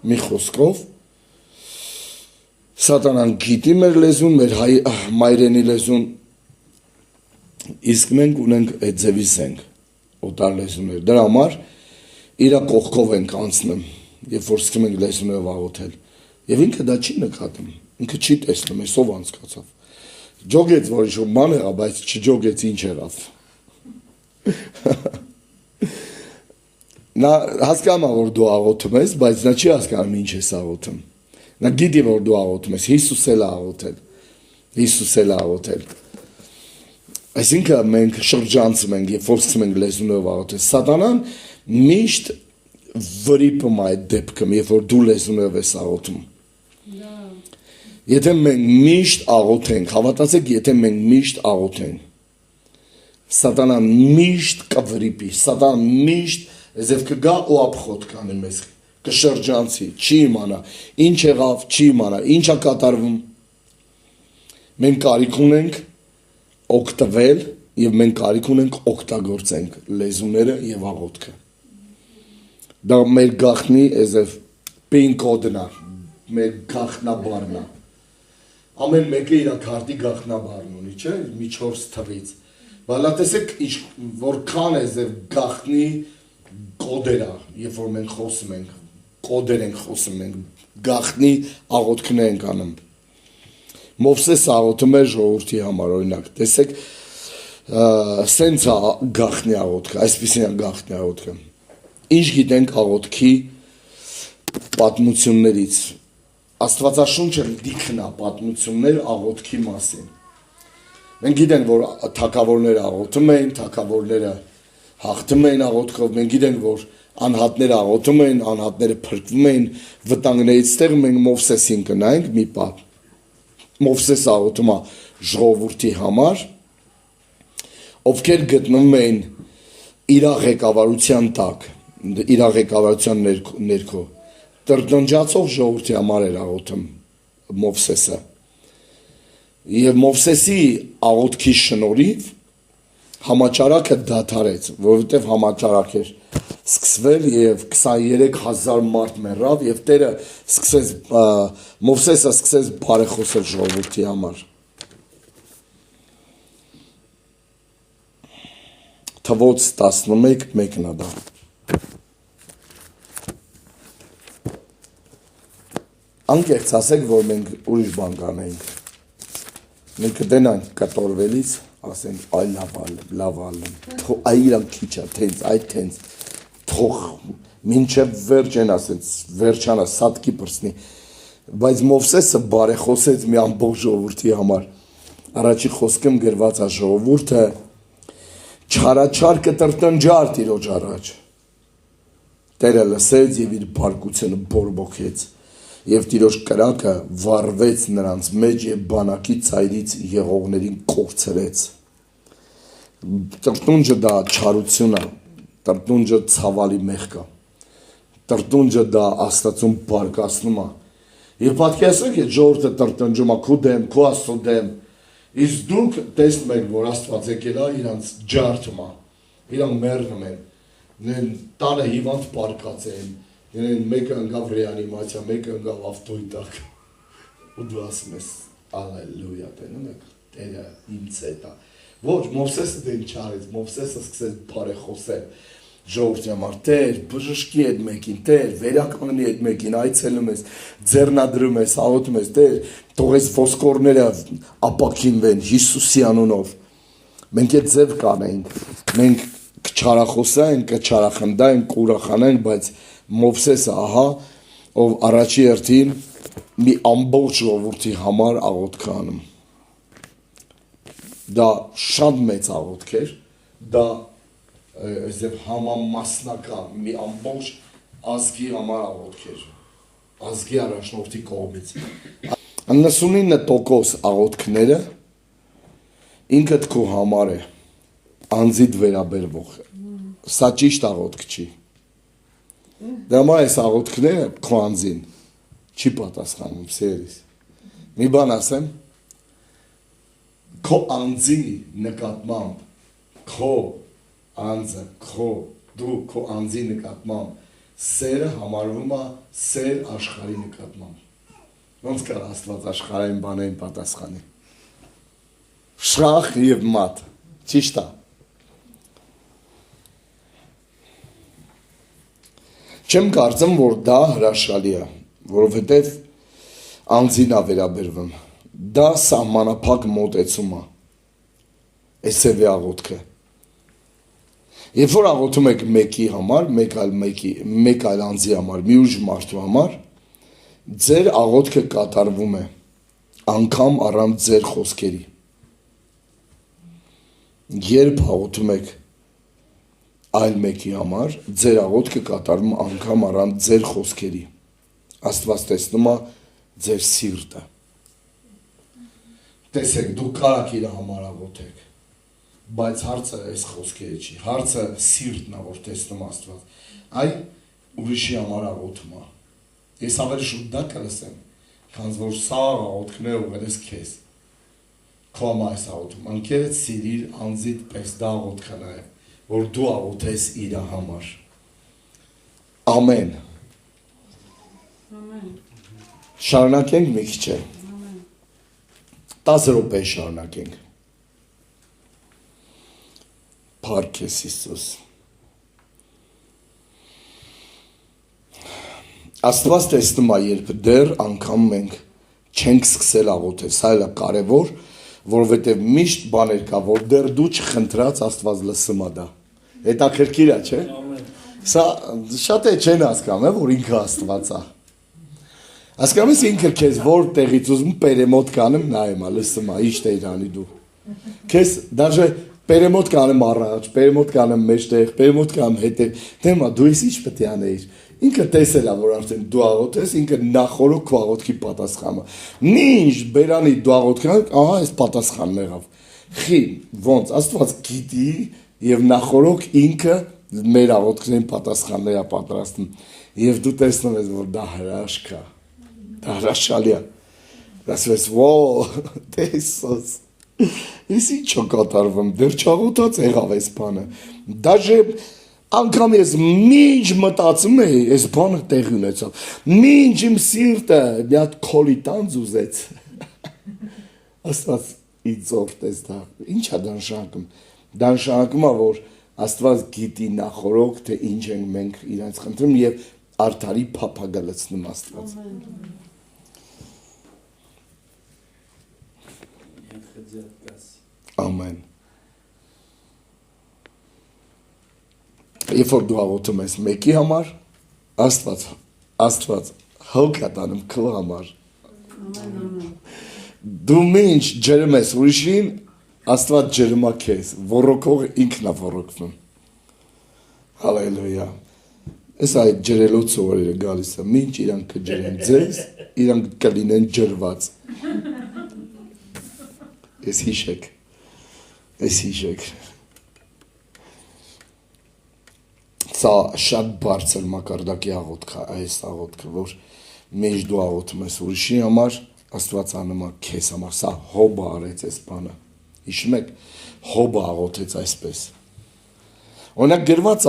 Մի խոսքով, սատանան գիտի մեր լեզուն, մեր մայրենի լեզուն, իսկ մենք ունենք այդ ձևից ենք, օտար լեզուներ։ Դրա համար իր կողքով ենք անցնում, երբ որ սկսում ենք լեզուներով աղոթել։ Եվ ինքը դա չի նկատում, ինքը չի տեսնում, այսով անցկացավ։ Ջոգեց, որ ինչ-որ բան եղավ, բայց չջոգեց, ինչ եղավ։ Նա հասկանում է, որ դու աղոթում ես, բայց նա չի հասկանում ինչ ես աղոթում։ Նա գիտի, որ դու աղոթում ես, Հիսուս էլ է աղոթել։ Հիսուս էլ է աղոթել։ Այսինքն մենք շրջանցում ենք, երբ որ սկսում ենք լեզուներով աղոթել։ Սատանան միշտ վրիպում է այդ դեպքում, երբ որ դու լեզուներով ես աղոթում։ Եթե մենք միշտ աղոթենք, հավատացեք, եթե մենք միշտ աղոթենք, Սատանան միշտ կվրիպի, Սատանան միշտ Եվ կգա ու ապխոտ կանի մեզ, կշրջանցի, չի իմանա, ինչ եղավ, չի իմանա, ինչ է կատարվում։ Մենք կարիք ունենք օգտվել և մենք կարիք ունենք օգտագործենք լեզուները և աղոթքը։ Դա մեր գաղտնի եզև պին կոդն է, մեր գաղտնաբարն է։ Ամեն մեկը իր քարտի գաղտնաբարն ունի, չէ, մի 4 թվից։ Բայց տեսեք, որքան եզև գաղտնի կոդերա, երբ որ մենք խոսում ենք, կոդեր ենք խոսում ենք, գաղտնի աղոթքներ ենք անում։ Մովսես աղոթում էր ժողովրդի համար, օրինակ, տեսեք, սենց է գաղտնի աղոթքը, այսպիսին է գաղտնի աղոթքը։ Ինչ գիտենք աղոթքի պատմություններից, Աստվածաշունչը լիքն է պատմություններ աղոթքի մասին։ Մենք գիտենք, որ թագավորները աղոթում էին, թագավորները հաղթում էին աղոթքով, մենք գիտենք, որ անհատները աղոթում էին, անհատները փրկվում էին վտանգներից, ստեղ մենք Մովսեսին կնայենք մի պահ։ Մովսես աղոթում է ժողովրդի համար, ովքեր գտնվում էին իր ղեկավարության տակ, իր ղեկավարության ներքո, տրտնջացող ժողովրդի համար էր աղոթում Մովսեսը։ Եվ Մովսեսի աղոթքի շնորհիվ համաճարակը դադարեց, որովհետև համաճարակ էր սկսվել և 23,000 մարդ մեռավ և Տերը Մովսեսը սկսեց բարեխոսել ժողովրդի համար։ Թվոց 11:1-ն է դա։ Անկեղծ ասեք, որ մենք ուրիշ բան կանենք։ Մենք կտենանք կտորվելից, ասենք, այ լավ ալեմ, այ իրանք քիչ է, թենց, այ թենց, թող մինչև վերջ են ասենց, վերջանա, սատկի պրսնի, բայց Մովսեսը բարեխոսեց մի ամբողջ ժողովրդի համար, առաջի խոսքում գրված է ժողովուրդը, չարաչար կտրտնջար Տիրոջ առաջ, Տերը լսեց և իր բարկությունը բորբոքեց, և Տիրոջ կրակը վառվեց նրանց մեջ և բանակի ծայրից եղողներին կորցրեց։ Տրտնունջը դա չարություն է, տրտնունջը ցավալի մեղք է, տրտնունջը դա Աստծուն բարկացնում է։ Եվ պատկերացրեք, այդ ժողովուրդը տրտնջում է քո դեմ, քո Աստծո դեմ, իսկ դուք տեսնում եք, որ Աստված եկել է իրանց ջարդում է, իրանք մեռնում են, տանը հիվանդ բարկած են, մեկը ընկավ ռեանիմացիա, մեկը ընկավ ավտոյի տակ, ու դու ասում ես, ալելույա, տենում եք, Տերը ինձ հետ է։ Ոչ, Մովսեսը դեն չարեց, Մովսեսը սկսեց բարեխոսել ժողովրդի համար, Տեր, բժշկի այդ մեկին, Տեր, վերականգնի այդ մեկին, այցելում ես, ձեռնադրում ես, աղոթում ես, Տեր, թող այս ոսկորները ապաքինվեն Հիսուսի անունով։ Մենք այդ ձև կանենք, մենք կչարախոսենք, կչարախնդանք, կուրախանենք, բայց Մովսեսը, ահա, ով առաջի հերթին մի ամբողջ ժողովրդի համար աղոթք անում։ Դա շատ մեծ աղոթք էր, դա համամասնական մի ամբողջ ազգի համար աղոթք էր, ազգի առաջնորդի կողմից։ 99% աղոթքները ինքդ քո համար է, անձիդ վերաբերվող, սա ճիշտ աղոթք չի։ Դրա համար այս աղոթքները քո անձին չի պատասխանում, սերիս։ Մի բան ասեմ, քո անձի նկատմամբ, քո անձը, դու քո անձի նկատմամբ, սերը համարվում է սեր աշխարհի նկատմամբ։ Ոնց կար Աստված աշխարհային բաներին պատասխանի։ Շախ և մատ, ճիշտ է։ Չեմ կարծում, որ դա հրաշալի է, որովհետև անձին է վերաբերվում։ Դա սահմանափակ մոտեցում է։ Այս է աղոթքը։ Երբ որ աղոթում եք մեկի համար, մեկ այլ անձի համար, մի ուրիշ մարդու համար, ձեր աղոթքը կատարվում է անգամ առանց ձեր խոսքերի։ Երբ աղոթում եք այլ մեկի համար, ձեր աղոթքը կատարվում անգամ առանց ձեր խոսքերի։ Աստված տեսնում է ձեր սիրտը։ Տեսեք, դուք կարաք իր համար աղոթեք, բայց հարցը այս խոսքերը չի, հարցը սիրտն է, որ տեսնում Աստված։ Այ ուրիշի համար աղոթում է։ Ես ավելի շուտ դա կլսեմ, քանզի որ սա աղոթքն է ուղղել ես քեզ։ Քո համար ես աղոթում, ընկերդ սիրիր անձիդ պես դա աղոթքն է, որ դու աղոթես իր համար։ Ամեն։ Շարունակենք մի քիչ է։ 10 րոպե շարունակենք։ Փառք քեզ Հիսուս։ Աստված տեսնում է, երբ դեռ անգամ մենք չենք սկսել աղոթել, սա էլ է կարևոր, որովհետև միշտ բաներ կա, որ դեռ դու չխնդրած Աստված լսում է դա։ Հետաքրքիր է, չէ՞։ Սա շատ է չեն հասկանում, որ ինքը Աստված է։ Հասկանում ես ինքը քեզ որ տեղից ուզում պերեմոտ կանեմ նայում է, լսում է, ինչ դեր անի դու։ Քեզ դաժե պերեմոտ կանեմ առաջ, պերեմոտ կանեմ մեջտեղ, պերեմոտ կանեմ հետև, դեմա դու ես ինչ պետք է անեիր։ Ինքը տեսել է, որ արդեն դու աղոթես, ինքը նախորոք քո աղոթքի պատասխանը։ Ինչ բերանի դու աղոթքան, ահա այս պատասխանն եղավ։ Խի, ոնց Աստված գիտի եւ նախորոք ինքը մեր աղոթքներին պատասխաններ է պատրաստում։ Եվ դու տեսնում ես, որ դա հրաշք է։ Դա հրաշալի է։ Ասես, «Ոո, տեսած»։ Ես ինչ է կատարվում, դեռ չաղոթած եղավ այս բանը։ Դաժե անգամ ես մինչ մտածում էի, այս բանը տեղի ունեցավ։ Մինչ իմ սիրտը մի հատ քոլի տանձ ուզեց։ Աստված ինձ օրտես դա։ Ինչ է դա նշանակում։ Դա նշանակում է, որ Աստված գիտի նախորոք, թե ինչ ենք մենք իրենց խնդրում եւ արդարի փափագը լցնում Աստված։ Ամեն։ Երբ որ դու աղոթում ես մեկի համար, Աստված հոգ է տանում քո համար։ Դու մինչ ջրում ես ուրիշին, Աստված ջրում է քեզ, ոռոգողը ինքն է ոռոգվում։ Հալելույա։ Այս այդ ջրելով ծորերը գալիս է, մինչ իրանք կջրեն ձեզ, իրանք կլինեն ջրված։ Ես հիշեք։ Սա շատ բարձր մակարդակի աղոթք է, այս աղոթքը, որ միշտ դու աղոթում ես ուրիշի համար, Աստված անում է քեզ համար, սա Հոբը արեց այս բանը։ Հիշում եք, Հոբը աղոթեց այսպես։ Օրինակ գրված է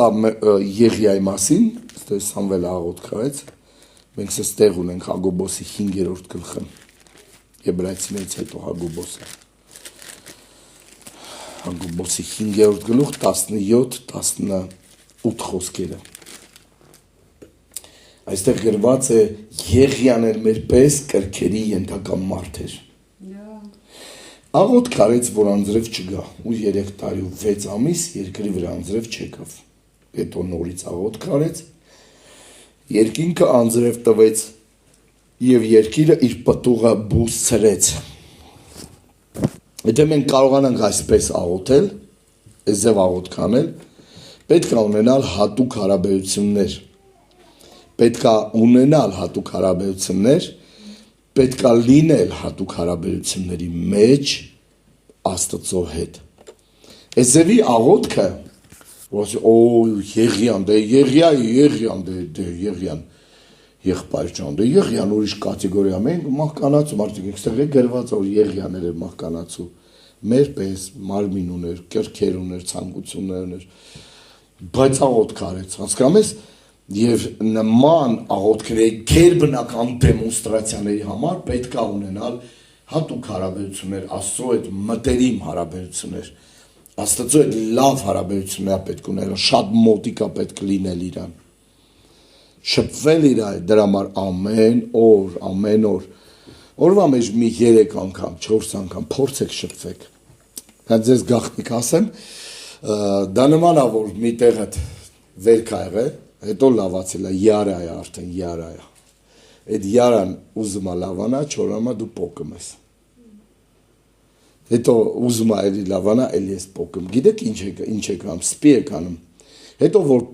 Եղիայի մասին, Սամվելը աղոթք արեց, մենք ստեղ ունենք Հակոբոսի 5-րդ գլխը, Եբրայեցիներից հետո Հակոբոսը։ Հակոբոսի 5-րդ գլուխ 17-18 խոսքերը։ Այստեղ գրված է Եղիան էր մեր պես կրքերի ենթակա մարդ էր։ Աղոթք արեց, որ անձրև չգա, ու 3 տարի ու 6 ամիս երկրի վրա անձրև չեկավ։ Հետո նորից աղոթք արեց, երկինքը անձրև տվեց եւ երկիրը իր պտուղը բուս ցրեց։ Եթե մենք կարողանանք այսպես աղոթել, այս ձև աղոթք անել, պետք է ունենալ հատուկ հարաբերություններ, պետք է լինել հատուկ հարաբերությունների մեջ Աստծո հետ։ Այս ձևի աղոթքը, որ Եղիան, Եղիան, եղբայր ջան, Եղիան ուրիշ կատեգորիա, մենք մահկանացու մարդիկ, այստեղ է գրված, որ Եղիաներ էր մահկանացու, մեր պես մարմին ուներ, կրքեր ուներ, ցանկություններ ուներ, բայց աղոթք արեց, հասկանում ես, եւ նման աղոթքների գերբնական դեմոնստրացիաների համար պետք է ունենալ հատուկ հարաբերություններ, Աստծո հետ մտերիմ հարաբերություններ, Աստծո հետ լավ հարաբերություններ պետք ունենալ, շատ մոտիկա պետք լինել իրան։ Շփվել իր այդ դրա համար ամեն օր օրվա մեջ մի 3 անգամ 4 անգամ փորձեք շփվեք դա ձեզ գաղտնիք ասեմ դա նման է որ մի տեղը վեր կա եղել հետո լավացել է յարա է արդեն յարա է այդ յարան ուզում է լավանա չորամա դու պոկում ես հետո ուզում է էլի լավանա էլի ես պոկում գիտեք ինչ եք անում սպի եք անում հետո որ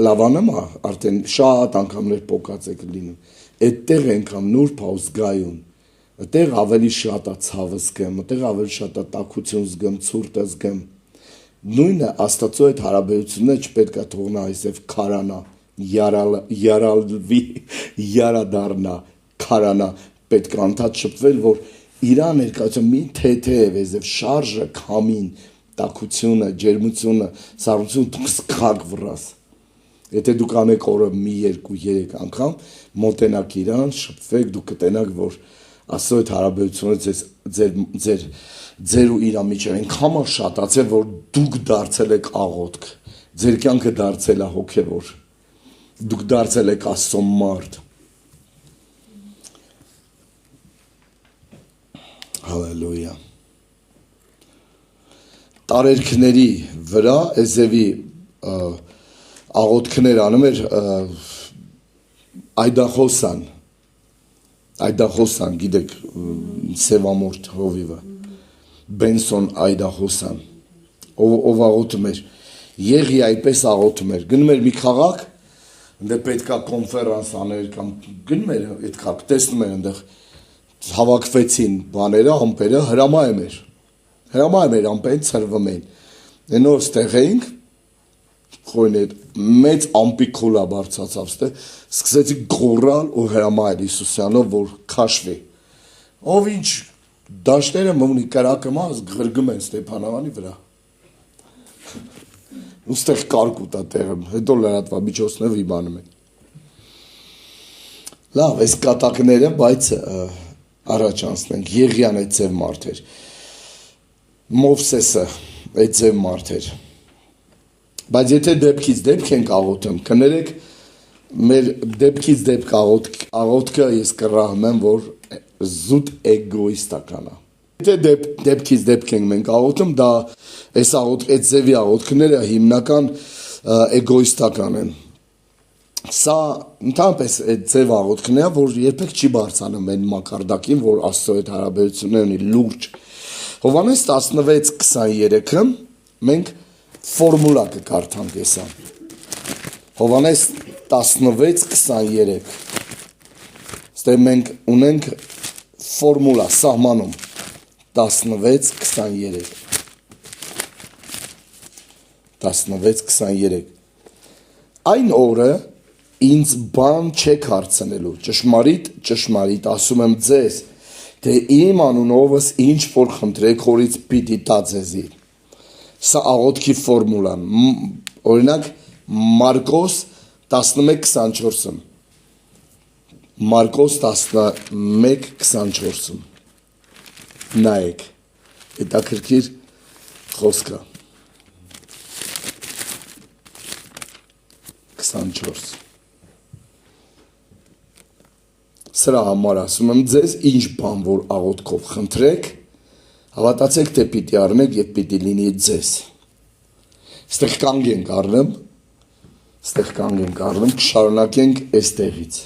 լավանում է արդեն շատ անգամներ պոկած եք լինում այդտեղ անգամ նուրբ է զգայուն այդտեղ ավելի շատ է ցավը զգում այդտեղ ավելի շատ է տաքություն զգում ցուրտ զգում նույնը Աստծո այդ հարաբերությունները չպետք է թողնա այսև քարանա յարալվի յարադառնա քարանա պետք է անդադ շփվել որ իրա ներկայացում մի թեթև այսև շարժը քամին տաքությունը ջերմությունը սառնությունը դու սկակ վրաս Եթե դուք անեք օրը մի 2-3 անգամ մոտենաք իրան, շփվեք, դուք կտենաք, որ Աստծո այդ հարաբերությունը ձեր ու իր միջև այնքան շատացել, որ դուք դարձել եք աղոթք, ձեր կյանքը դարձել է հոգևոր, դուք դարձել եք Աստծո մարդ։ Հալելույա։ Տարերքների վրա Էզևի աղոթքներ անում էր Այդախոսան, գիտեք, Սևամորթ հովիվը, Բենսոն Այդախոսան, ով աղոթում էր, Եղի այդպես աղոթում էր, գնում էր մի քաղաք, ընդ պետքա կոնֆերանս աներ կամ գնում էր այդ քաղաք, տեսնում էր այնտեղ հավաքվեցին բաները, ամպերը, հրամայում էր ամպերին ցրվում էին։ Նոր ստեղ էինք Խոյներ մեծ ամպի քոլա բարձացավ ստե սկսեցի գոռալ ու հրամայել Հիսուսյանով որ քաշվի ով ինչ դաշտերը մունի կրակը մաս գրգում են Ստեփանավանի վրա ուստեղ կարկուտա տեղը հետո լրատվա միջոցներով իբանում են լավ այս կատակները բայց առաջ անցնենք Եղիան այդ ձև մարդ էր Մովսեսը այդ ձև մարդ էր Բայց եթե դեպքից դեպք ենք աղոթում, կներեք մեր դեպքից դեպք աղոթքը ես կռահում որ զուտ էգոիստական է։ Եթե դեպքից դեպք ենք մենք աղոթում, դա այդ ձևի աղոթքները հիմնական էգոիստական են։ Սա ընդհանրապես այդ ձև աղոթքն է, որ երբեք չի բարձանում այն մակարդակին, որ Աստծո հետ հարաբերություններ ունի լուրջ։ Հովհաննես 16:23-ը մենք Ֆորմուլա կկարդանք եսա Հովհաննես 16:23 Ստե մենք ունենք ֆորմուլա սահմանում 16:23 Այն օրը ինձ բան չեք հարցնելու ճշմարիտ ասում եմ ձեզ թե իմ անունովս ինչ որ խնդրեք հորից պիտի տա ձեզի Սա աղոթքի ֆորմուլան, օրինակ Մարկոս 11:24-ում, Մարկոս 11:24-ում, նայեք, հետաքրքիր խոսքը, 24, սրա համար ասում եմ ձեզ, ինչ բան որ աղոթքով խնդրեք, Հավատացեք, թե պիտի առնեք և պիտի լինի ձեզ։ Ստեղ կանգ ենք առնում, կշարունակենք այս տեղից։